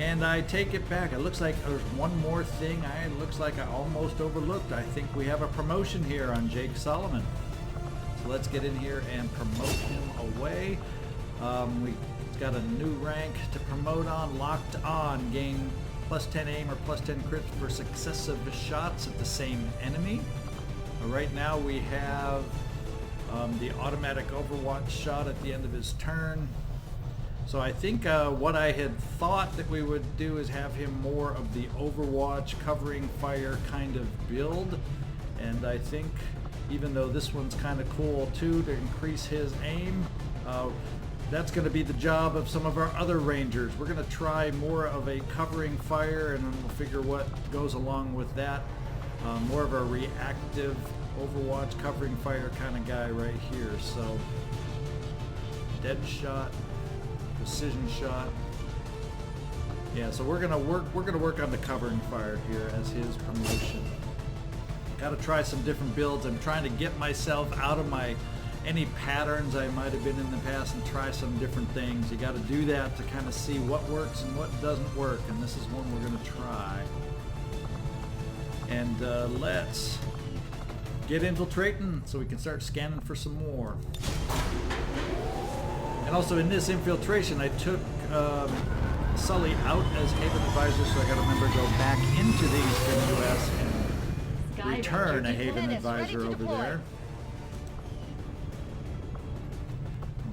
And I take it back. It looks like there's one more thing looks like I almost overlooked. I think we have a promotion here on Jake Solomon. So let's get in here and promote him away. We've got a new rank to promote on. Locked on. Gain plus 10 aim or plus 10 crits for successive shots at the same enemy. Right now we have the automatic overwatch shot at the end of his turn. So I think what I had thought that we would do is have him more of the Overwatch covering fire kind of build. And I think even though this one's kind of cool too to increase his aim, that's going to be the job of some of our other Rangers. We're going to try more of a covering fire, and then we'll figure what goes along with that. More of a reactive Overwatch covering fire kind of guy right here. So dead shot, precision shot. Yeah, so we're gonna work on the covering fire here as his promotion. Got to try some different builds. I'm trying to get myself out of any patterns I might have been in the past and try some different things. You got to do that to kind of see what works and what doesn't work, and this is one we're going to try. And let's get infiltrating so we can start scanning for some more. And also in this infiltration, I took Sully out as Haven Advisor, so I got to remember to go back into the Eastern U.S. and return a Haven Advisor over there.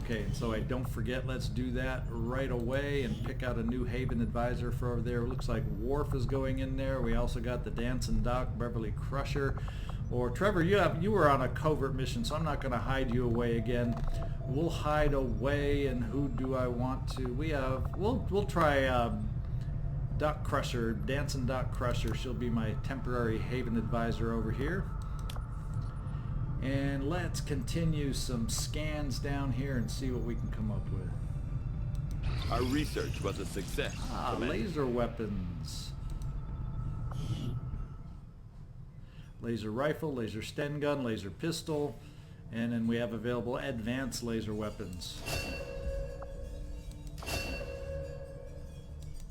Okay, so I don't forget, let's do that right away and pick out a new Haven Advisor for over there. It looks like Worf is going in there. We also got the Dancin Doc, Beverly Crusher. Or Trevor, you were on a covert mission, so I'm not going to hide you away again. We'll hide away, and who do I want to? We'll try Doc Crusher, Dancin Doc Crusher. She'll be my temporary Haven Advisor over here. And let's continue some scans down here and see what we can come up with. Our research was a success. Laser weapons. Laser rifle, laser Sten gun, laser pistol, and then we have available advanced laser weapons.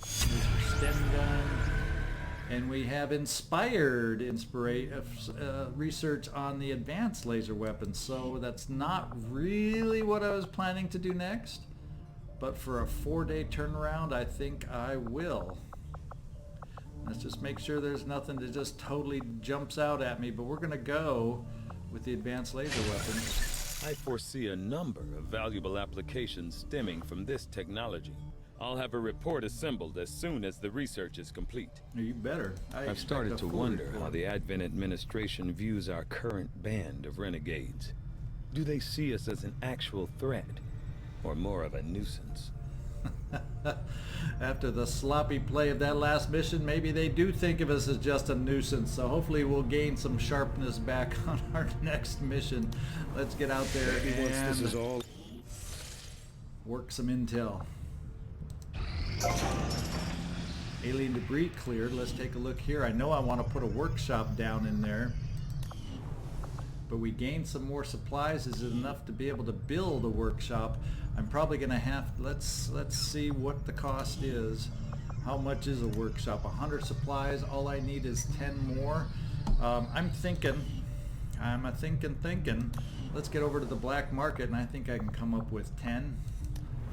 Laser Sten gun. And we have inspired research on the advanced laser weapons. So that's not really what I was planning to do next. But for a 4-day turnaround, I think I will. Let's just make sure there's nothing that just totally jumps out at me. But we're going to go with the advanced laser weapons. I foresee a number of valuable applications stemming from this technology. I'll have a report assembled as soon as the research is complete. You better. I've started to wonder how the Advent administration views our current band of renegades. Do they see us as an actual threat, or more of a nuisance? After the sloppy play of that last mission, maybe they do think of us as just a nuisance. So hopefully we'll gain some sharpness back on our next mission. Let's get out there and work some intel. Alien debris cleared. Let's take a look here. I know I want to put a workshop down in there, but we gained some more supplies. Is it enough to be able to build a workshop? I'm probably going to have, let's see what the cost is. How much is a workshop? 100 supplies. All I need is 10 more. I'm thinking. Let's get over to the black market, and I think I can come up with 10.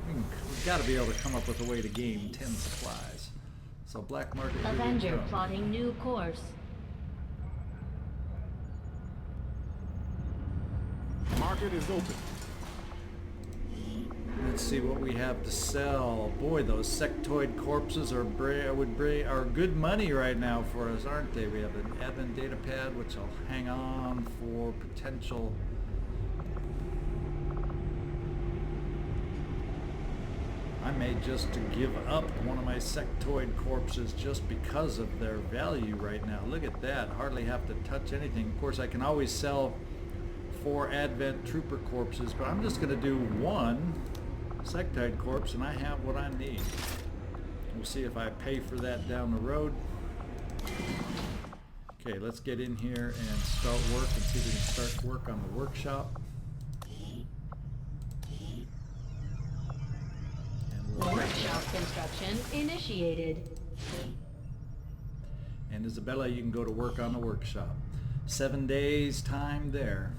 We've got to be able to come up with a way to gain 10 supplies. So black market. Avenger plotting new course. Market is open. Let's see what we have to sell. Boy, those sectoid corpses are good money right now for us, aren't they? We have an Advent data pad, which I'll hang on for potential. I may just give up one of my sectoid corpses just because of their value right now. Look at that. Hardly have to touch anything. Of course, I can always sell 4 Advent trooper corpses, but I'm just going to do 1 sectoid corpse, and I have what I need. We'll see if I pay for that down the road. Okay, let's get in here and start work and see if we can start work on the workshop. Workshop construction Construction initiated. And Isabella, you can go to work on the workshop. 7 days time there.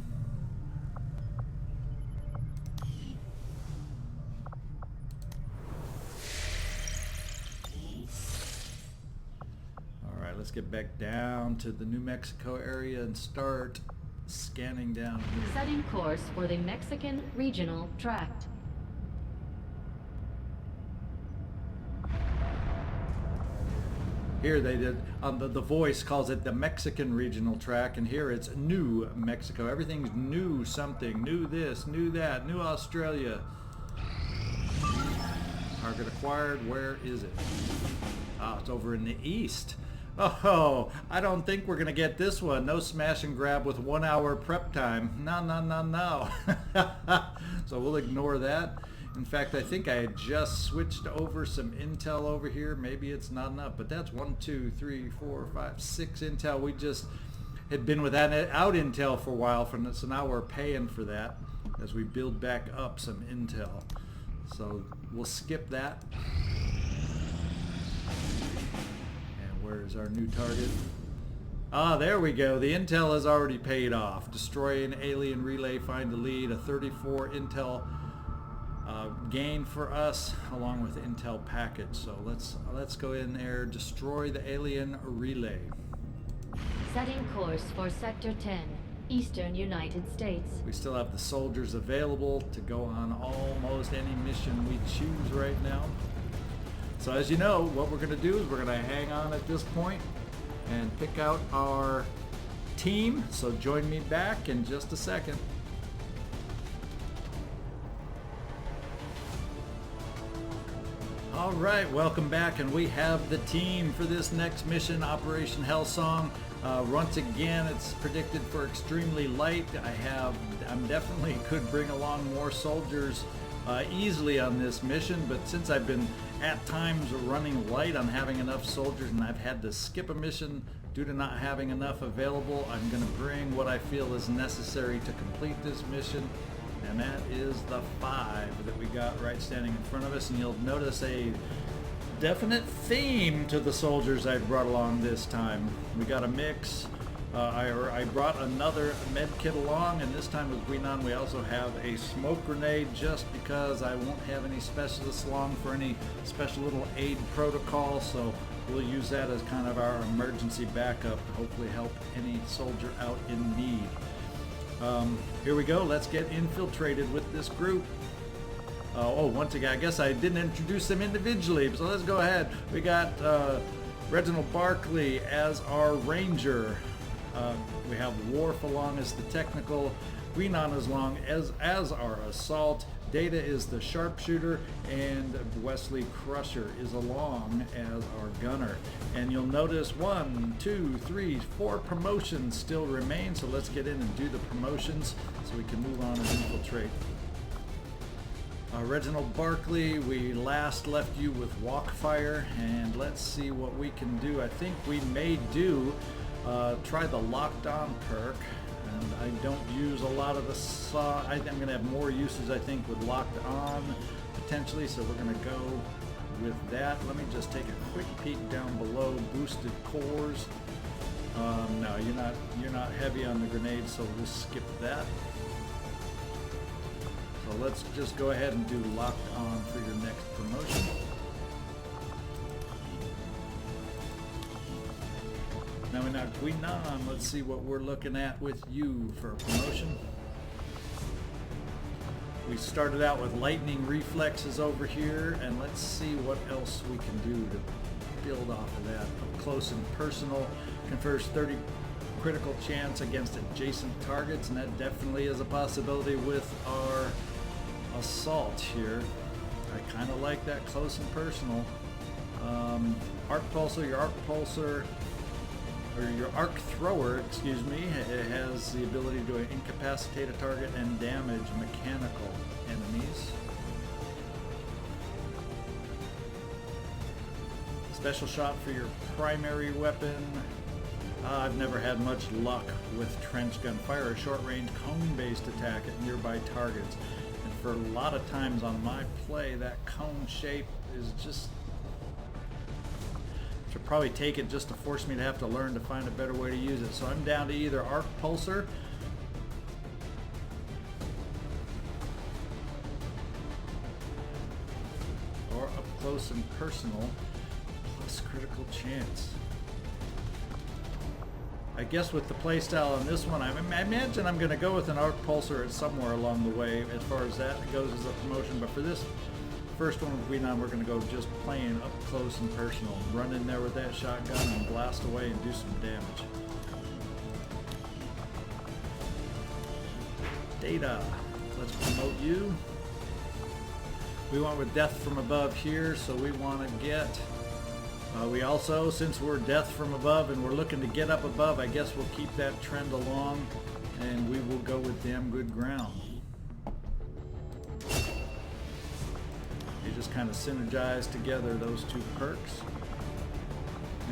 Alright, let's get back down to the New Mexico area and start scanning down here. Setting course for the Mexican Regional Tract. Here they did, the voice calls it the Mexican Regional Track, and here it's New Mexico. Everything's new something, new this, new that, new Australia. Target acquired, where is it? Ah, it's over in the east. Oh, I don't think we're going to get this one. No smash and grab with 1 hour prep time. No, no, no, no. So we'll ignore that. In fact, I think I had just switched over some intel over here. Maybe it's not enough, but that's 1, 2, 3, 4, 5, 6 intel. We just had been without intel for a while, so now we're paying for that as we build back up some intel. So we'll skip that. And where's our new target? Ah, there we go. The intel has already paid off. Destroy an alien relay, find a lead, a 34 intel gain for us along with the intel package. So let's go in there, destroy the alien relay. Setting course for Sector 10, Eastern United States. We still have the soldiers available to go on almost any mission we choose right now. So as you know, what we're going to do is we're going to hang on at this point and pick out our team. So join me back in just a second. All right, welcome back, and we have the team for this next mission, Operation Hellsong. Once again, it's predicted for extremely light. I'm definitely could bring along more soldiers easily on this mission, but since I've been at times running light on having enough soldiers and I've had to skip a mission due to not having enough available, I'm going to bring what I feel is necessary to complete this mission. And that is the 5 that we got right standing in front of us. And you'll notice a definite theme to the soldiers I brought along this time. We got a mix. I brought another med kit along, and this time with Guinan we also have a smoke grenade just because I won't have any specialists along for any special little aid protocol. So we'll use that as kind of our emergency backup to hopefully help any soldier out in need. Here we go. Let's get infiltrated with this group. Once again, I guess I didn't introduce them individually, so let's go ahead. We got Reginald Barkley as our ranger. We have Worf along as the technical. Guinan is along as our assault. Data is the sharpshooter, and Wesley Crusher is along as our gunner. And you'll notice 1, 2, 3, 4 promotions still remain, so let's get in and do the promotions so we can move on and infiltrate. Reginald Barkley, we last left you with Walkfire, and let's see what we can do. I think we may try the Locked On perk. And I don't use a lot of the I'm going to have more uses, I think, with Locked On potentially, so we're going to go with that. Let me just take a quick peek down below. Boosted cores. No, you're not heavy on the grenades, so we'll skip that. So let's just go ahead and do Locked On for your next promotion. Now we now Guinan, let's see what we're looking at with you for a promotion. We started out with lightning reflexes over here, and let's see what else we can do to build off of that. Up close and personal confers 30 critical chance against adjacent targets, and that definitely is a possibility with our assault here. I kind of like that close and personal. Arc pulsar, your arc thrower, excuse me, it has the ability to incapacitate a target and damage mechanical enemies. Special shot for your primary weapon. I've never had much luck with trench gun. Fire a short-range cone-based attack at nearby targets. And for a lot of times on my play, that cone shape is just Should probably take it just to force me to have to learn to find a better way to use it. So I'm down to either arc pulsar or up close and personal plus critical chance. I guess with the playstyle on this one, I imagine I'm going to go with an arc pulsar somewhere along the way as far as that goes as a promotion. But for this first one with Weedon, we're going to go just plain up close and personal. Run in there with that shotgun and blast away and do some damage. Data. Let's promote you. We went with death from above here, so we want to get... we also, since we're death from above and we're looking to get up above, I guess we'll keep that trend along and we will go with damn good ground. They just kind of synergize together, those two perks.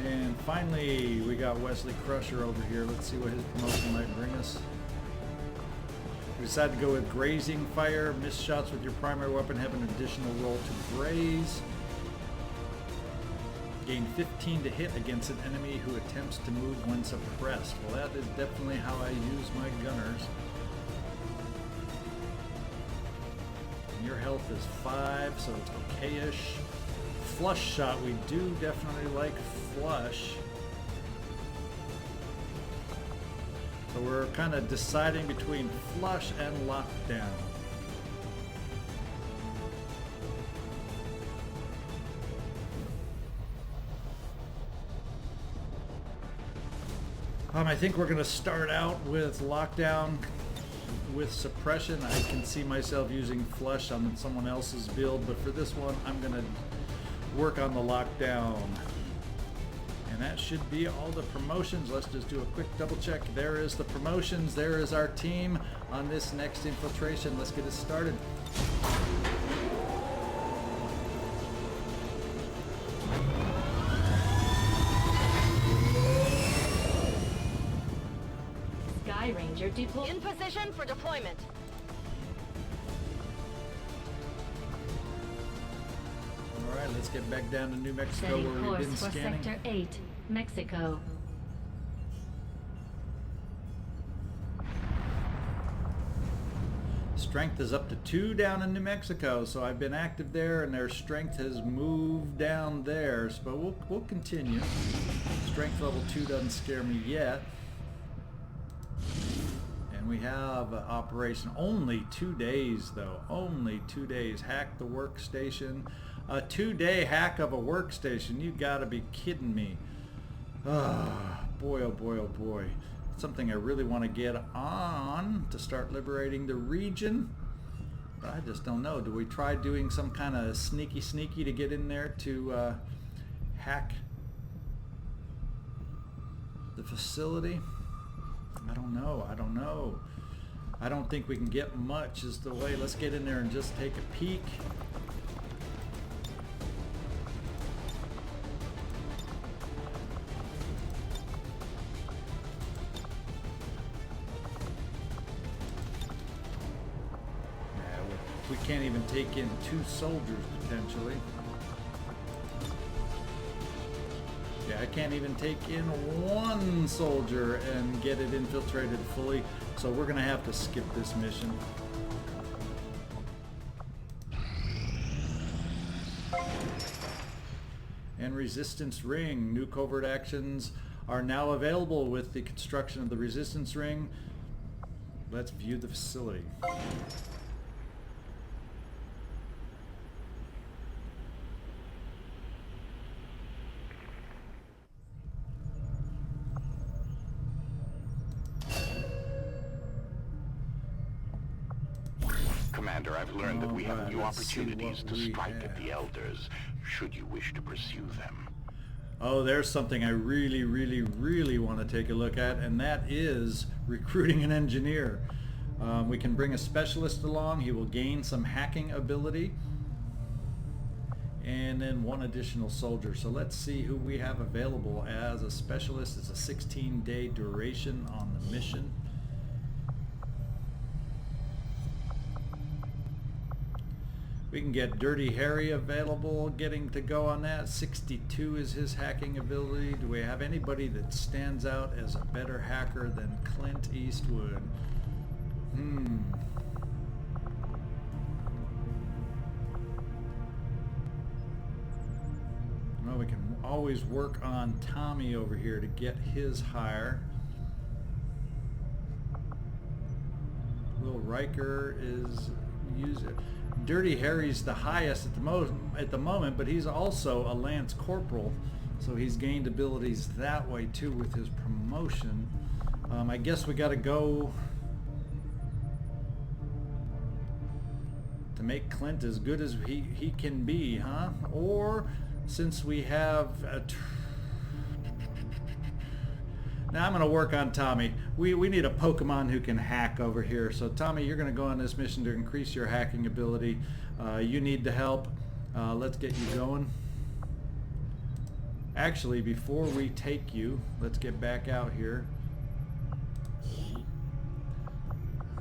And finally, we got Wesley Crusher over here. Let's see what his promotion might bring us. We decided to go with grazing fire. Miss shots with your primary weapon have an additional roll to graze. Gain 15 to hit against an enemy who attempts to move when suppressed. Well, that is definitely how I use my gunners. And your health is 5, so it's okay-ish. Flush shot, we do definitely like flush. So we're kind of deciding between flush and lockdown. I think we're going to start out with lockdown with suppression. I can see myself using flush on someone else's build, but for this one I'm going to work on the lockdown. And that should be all the promotions. Let's just do a quick double check. There is the promotions. There is our team on this next infiltration. Let's get it started. Ranger deploy. In position for deployment. All right, let's get back down to New Mexico Setting where we've course been for scanning. Sector 8, Mexico. Strength is up to 2 down in New Mexico, so I've been active there, and their strength has moved down there. But we'll continue. Strength level 2 doesn't scare me yet. And we have operation only 2 days though. Only 2 days. Hack the workstation. A 2-day hack of a workstation. You gotta be kidding me. Oh boy, oh boy, oh boy. Something I really want to get on to start liberating the region. But I just don't know. Do we try doing some kind of sneaky to get in there to hack the facility? I don't know. I don't know. I don't think we can get much is the way. Let's get in there and just take a peek. We can't even take in 2 soldiers potentially. Yeah, I can't even take in 1 soldier and get it infiltrated fully, so we're gonna have to skip this mission. And Resistance Ring. New covert actions are now available with the construction of the Resistance Ring. Let's view the facility. Commander, I've learned that we have new let's see opportunities what to we strike at have. the Elders, should you wish to pursue them. Oh, there's something I really want to take a look at, and that is recruiting an engineer. We can bring a specialist along. He will gain some hacking ability. And then 1 additional soldier. So let's see who we have available as a specialist. It's a 16-day duration on the mission. We can get Dirty Harry available, getting to go on that. 62 is his hacking ability. Do we have anybody that stands out as a better hacker than Clint Eastwood? Well, we can always work on Tommy over here to get his hire. Will Riker is using. Dirty Harry's the highest at the moment, but he's also a Lance Corporal, so he's gained abilities that way too with his promotion. I guess we got to go to make Clint as good as he can be, huh? Or since we have now I'm going to work on Tommy. We need a Pokemon who can hack over here. So Tommy, you're going to go on this mission to increase your hacking ability. You need the help. Let's get you going. Actually, before we take you, let's get back out here.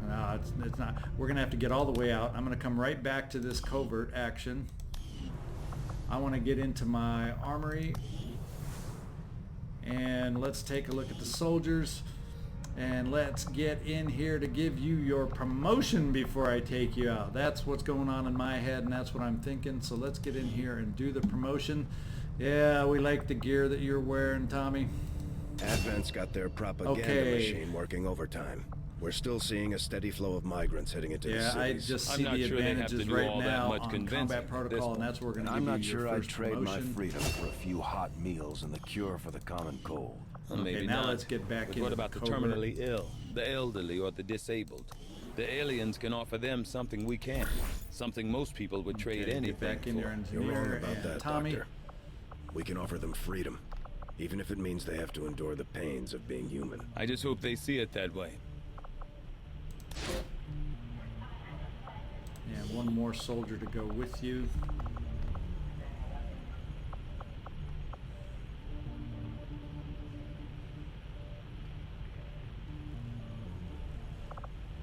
No, it's not. We're going to have to get all the way out. I'm going to come right back to this covert action. I want to get into my armory. And let's take a look at the soldiers, and let's get in here to give you your promotion before I take you out. That's what's going on in my head, and that's what I'm thinking. So let's get in here and do the promotion. Yeah, we like the gear that you're wearing, Tommy. Advent's got their propaganda machine working overtime. We're still seeing a steady flow of migrants heading into the cities. Yeah, I just see the advantages right now on combat protocol, and that's where we're going to give you your first promotion. I'm not sure I'd trade my freedom for a few hot meals and the cure for the common cold. Well, okay, now let's get back into what about the terminally ill, the elderly, or the disabled? The aliens can offer them something we can't. Something most people would trade anything back in for. your engineer. You're wrong about that, Tommy. Doctor. We can offer them freedom, even if it means they have to endure the pains of being human. I just hope they see it that way. Yeah, one more soldier to go with you.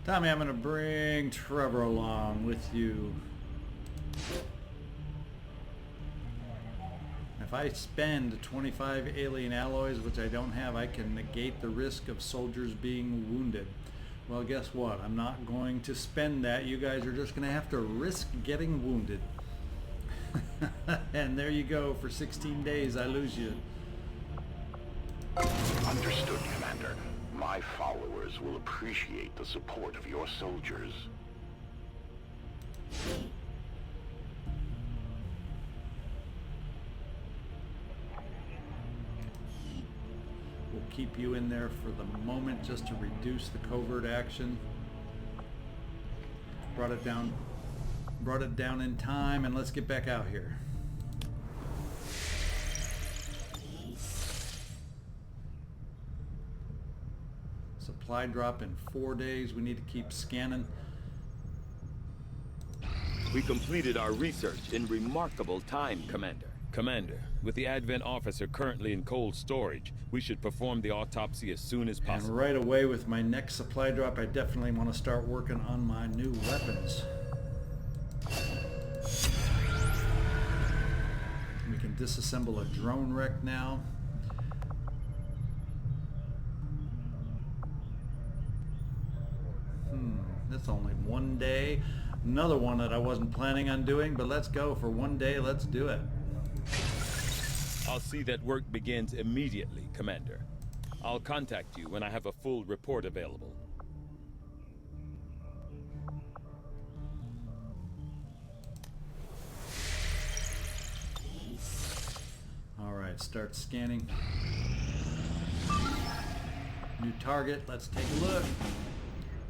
Tommy, I'm going to bring Trevor along with you. If I spend 25 alien alloys, which I don't have, I can negate the risk of soldiers being wounded. Well, guess what? I'm not going to spend that. You guys are just going to have to risk getting wounded. And there you go. For 16 days, I lose you. Understood, Commander. My followers will appreciate the support of your soldiers. We'll keep you in there for the moment just to reduce the covert action. Brought it down in time, and let's get back out here. Supply drop in 4 days. We need to keep scanning. We completed our research in remarkable time, Commander. Commander, with the Advent officer currently in cold storage, we should perform the autopsy as soon as possible. And right away with my next supply drop, I definitely want to start working on my new weapons. We can disassemble a drone wreck now. That's only 1 day. Another one that I wasn't planning on doing, but let's go for 1 day. Let's do it. I'll see that work begins immediately, Commander. I'll contact you when I have a full report available. All right, start scanning. New target, let's take a look.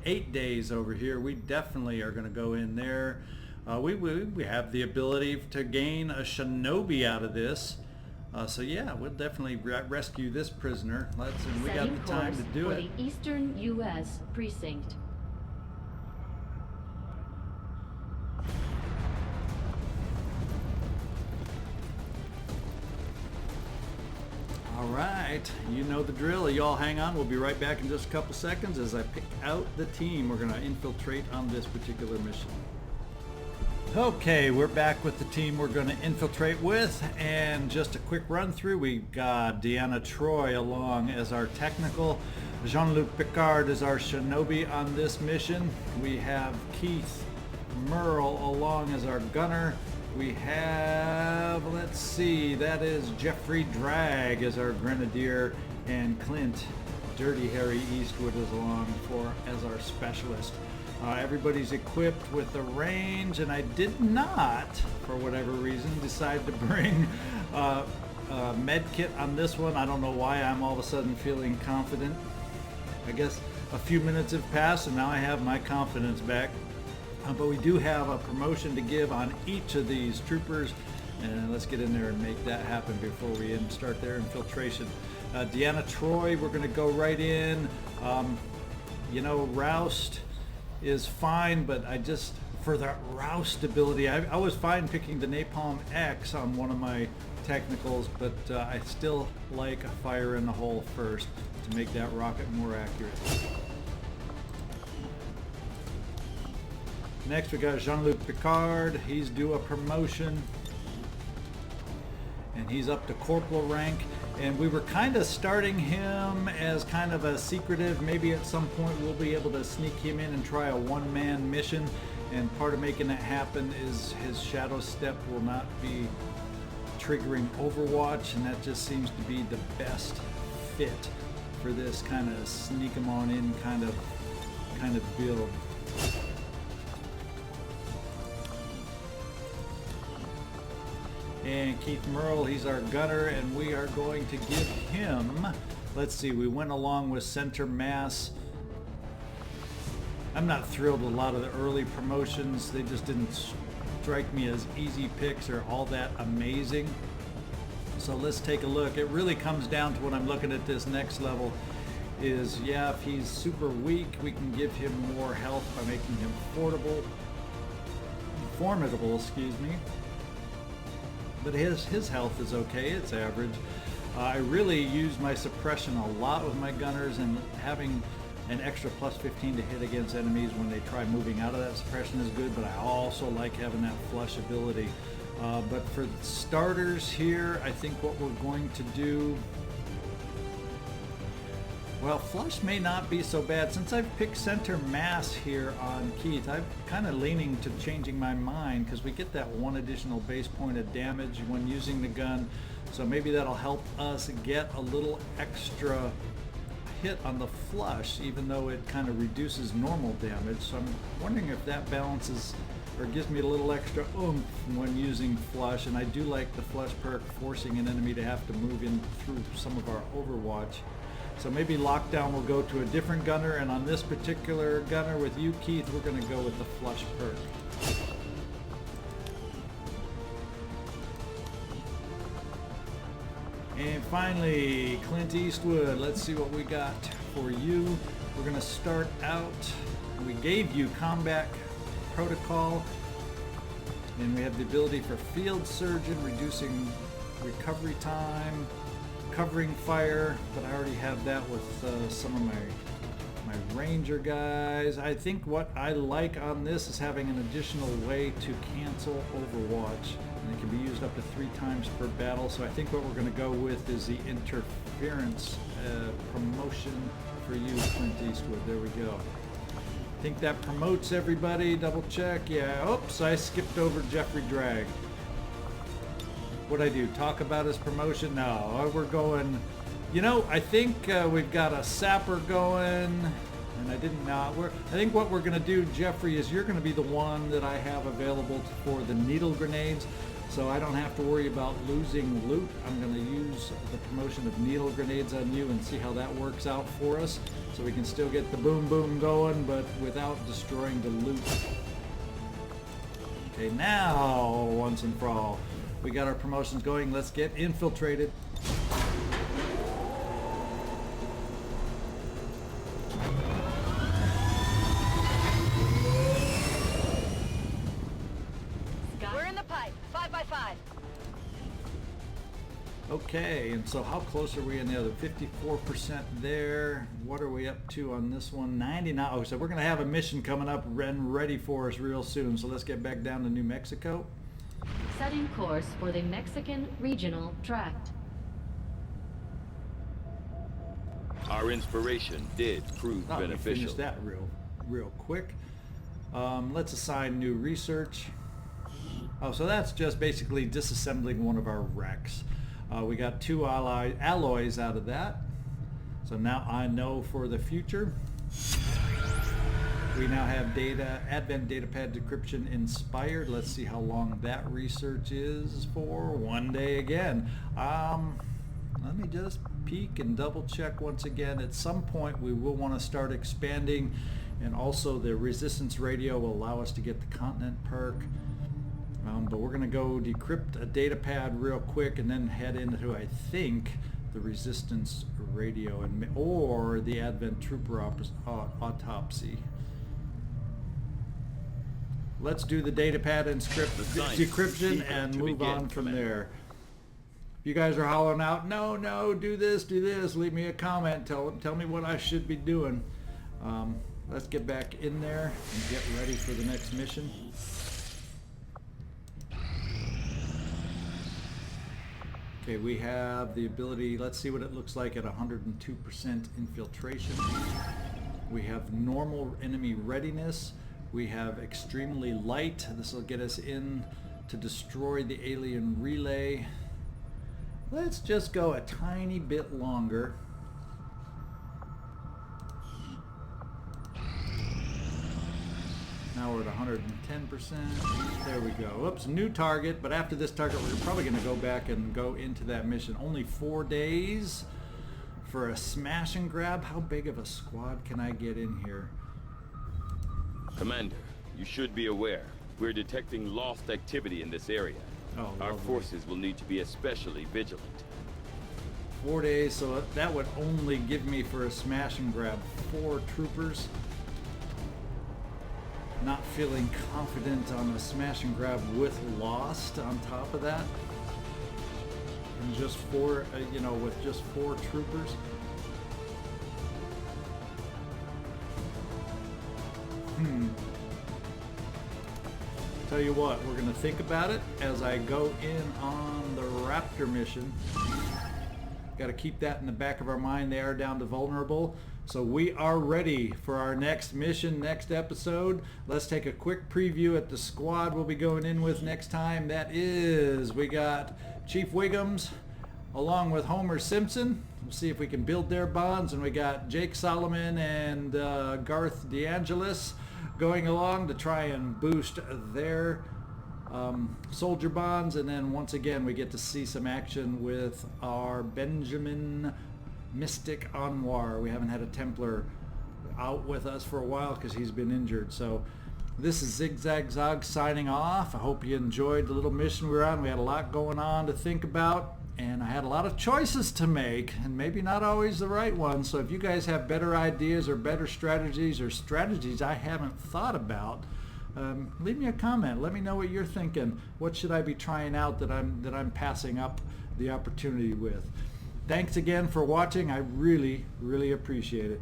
8 days over here. We definitely are going to go in there. We have the ability to gain a shinobi out of this. So yeah, we'll definitely rescue this prisoner. And we got the time to do it. For the Eastern U.S. precinct. All right, you know the drill. You all hang on. We'll be right back in just a couple seconds as I pick out the team we're going to infiltrate on this particular mission. Okay, we're back with the team we're going to infiltrate with, and just a quick run through. We've got Deanna Troi along as our technical. Jean-Luc Picard is our shinobi on this mission. We have Keith Merle along as our gunner. We have, let's see, that is Jeffrey Dragg as our grenadier, and Clint Dirty Harry Eastwood is along as our specialist. Everybody's equipped with the range, and I did not, for whatever reason, decide to bring a med kit on this one. I don't know why I'm all of a sudden feeling confident. I guess a few minutes have passed, and now I have my confidence back. But we do have a promotion to give on each of these troopers, and let's get in there and make that happen before we start their infiltration. Deanna Troi, we're going to go right in. You know, Roust is fine, but I just, for the Roust ability, I was fine picking the Napalm X on one of my technicals, but I still like a fire in the hole first to make that rocket more accurate. Next we got Jean-Luc Picard. He's due a promotion, and he's up to corporal rank. And we were kind of starting him as kind of a secretive, maybe at some point we'll be able to sneak him in and try a one-man mission. And part of making that happen is his shadow step will not be triggering Overwatch, and that just seems to be the best fit for this kind of sneak him on in kind of build. And Keith Merle, he's our gunner, and we are going to give him, let's see, we went along with Center Mass. I'm not thrilled with a lot of the early promotions. They just didn't strike me as easy picks or all that amazing. So let's take a look. It really comes down to what I'm looking at this next level is, yeah, if he's super weak, we can give him more health by making him formidable, excuse me. But his health is okay, it's average. I really use my suppression a lot with my gunners, and having an extra plus 15 to hit against enemies when they try moving out of that suppression is good, but I also like having that flush ability. But for starters here, I think what we're going to do, well, flush may not be so bad. Since I've picked Center Mass here on Keith, I'm kind of leaning to changing my mind because we get that one additional base point of damage when using the gun. So maybe that'll help us get a little extra hit on the flush, even though it kind of reduces normal damage. So I'm wondering if that balances or gives me a little extra oomph when using flush. And I do like the flush perk forcing an enemy to have to move in through some of our Overwatch. So maybe Lockdown will go to a different gunner, and on this particular gunner with you, Keith, we're going to go with the flush perk. And finally, Clint Eastwood, let's see what we got for you. We're going to start out, we gave you combat protocol, and we have the ability for field surgeon, reducing recovery time, covering fire, but I already have that with some of my ranger guys. I think what I like on this is having an additional way to cancel Overwatch, and it can be used up to 3 times per battle. So I think what we're going to go with is the interference promotion for you, Clint Eastwood. There we go. I think that promotes everybody. Double check. Yeah, oops, I skipped over Jeffrey Dragg. What'd I do? Talk about his promotion? No, we're going, you know, I think we've got a sapper going, and I didn't know. I think what we're going to do, Jeffrey, is you're going to be the one that I have available for the needle grenades, so I don't have to worry about losing loot. I'm going to use the promotion of needle grenades on you and see how that works out for us, so we can still get the boom boom going, but without destroying the loot. Okay, now, once and for all, we got our promotions going. Let's get infiltrated. We're in the pipe. 5 by 5. Okay, and so how close are we in the other? 54% there. What are we up to on this one? 99. Oh, so we're going to have a mission coming up and ready for us real soon. So let's get back down to New Mexico. Setting course for the Mexican Regional Tract. Our inspiration did prove beneficial. Finish that real quick. Let's assign new research. Oh, so that's just basically disassembling one of our wrecks. We got 2 alloys out of that. So now I know for the future. We now have Advent Datapad Decryption Inspired. Let's see how long that research is for. 1 day again. Let me just peek and double check once again. At some point we will want to start expanding, and also the resistance radio will allow us to get the continent perk. But we're going to go decrypt a data pad real quick and then head into, I think, the resistance radio or the Advent Trooper autopsy. Let's do the data pad and decryption and move on from there. If you guys are hollering out, no, do this, leave me a comment. Tell me what I should be doing. Let's get back in there and get ready for the next mission. Okay, we have the ability, let's see what it looks like at 102% infiltration. We have normal enemy readiness. We have extremely light. This will get us in to destroy the alien relay. Let's just go a tiny bit longer. Now we're at 110%. There we go. Oops, new target. But after this target, we're probably going to go back and go into that mission. Only 4 days for a smash and grab. How big of a squad can I get in here? Commander, you should be aware. We're detecting lost activity in this area. Oh, our lovely. forces will need to be especially vigilant. 4 days, so that would only give me for a smash and grab 4 troopers. Not feeling confident on a smash and grab with Lost on top of that. And just 4, with just 4 troopers. Tell you what, we're going to think about it as I go in on the Raptor mission. Got to keep that in the back of our mind. They are down to vulnerable. So we are ready for our next mission, next episode. Let's take a quick preview at the squad we'll be going in with next time. That is, we got Chief Wiggums along with Homer Simpson. We'll see if we can build their bonds. And we got Jake Solomon and Garth DeAngelis going along to try and boost their soldier bonds. And then once again we get to see some action with our Benjamin Mystic Anwar. We haven't had a Templar out with us for a while because he's been injured. So this is Zigzag Zog signing off. I hope you enjoyed the little mission we were on. We had a lot going on to think about, and I had a lot of choices to make, and maybe not always the right ones. So if you guys have better ideas or better strategies or strategies I haven't thought about, leave me a comment. Let me know what you're thinking. What should I be trying out that I'm passing up the opportunity with? Thanks again for watching. I really, really appreciate it.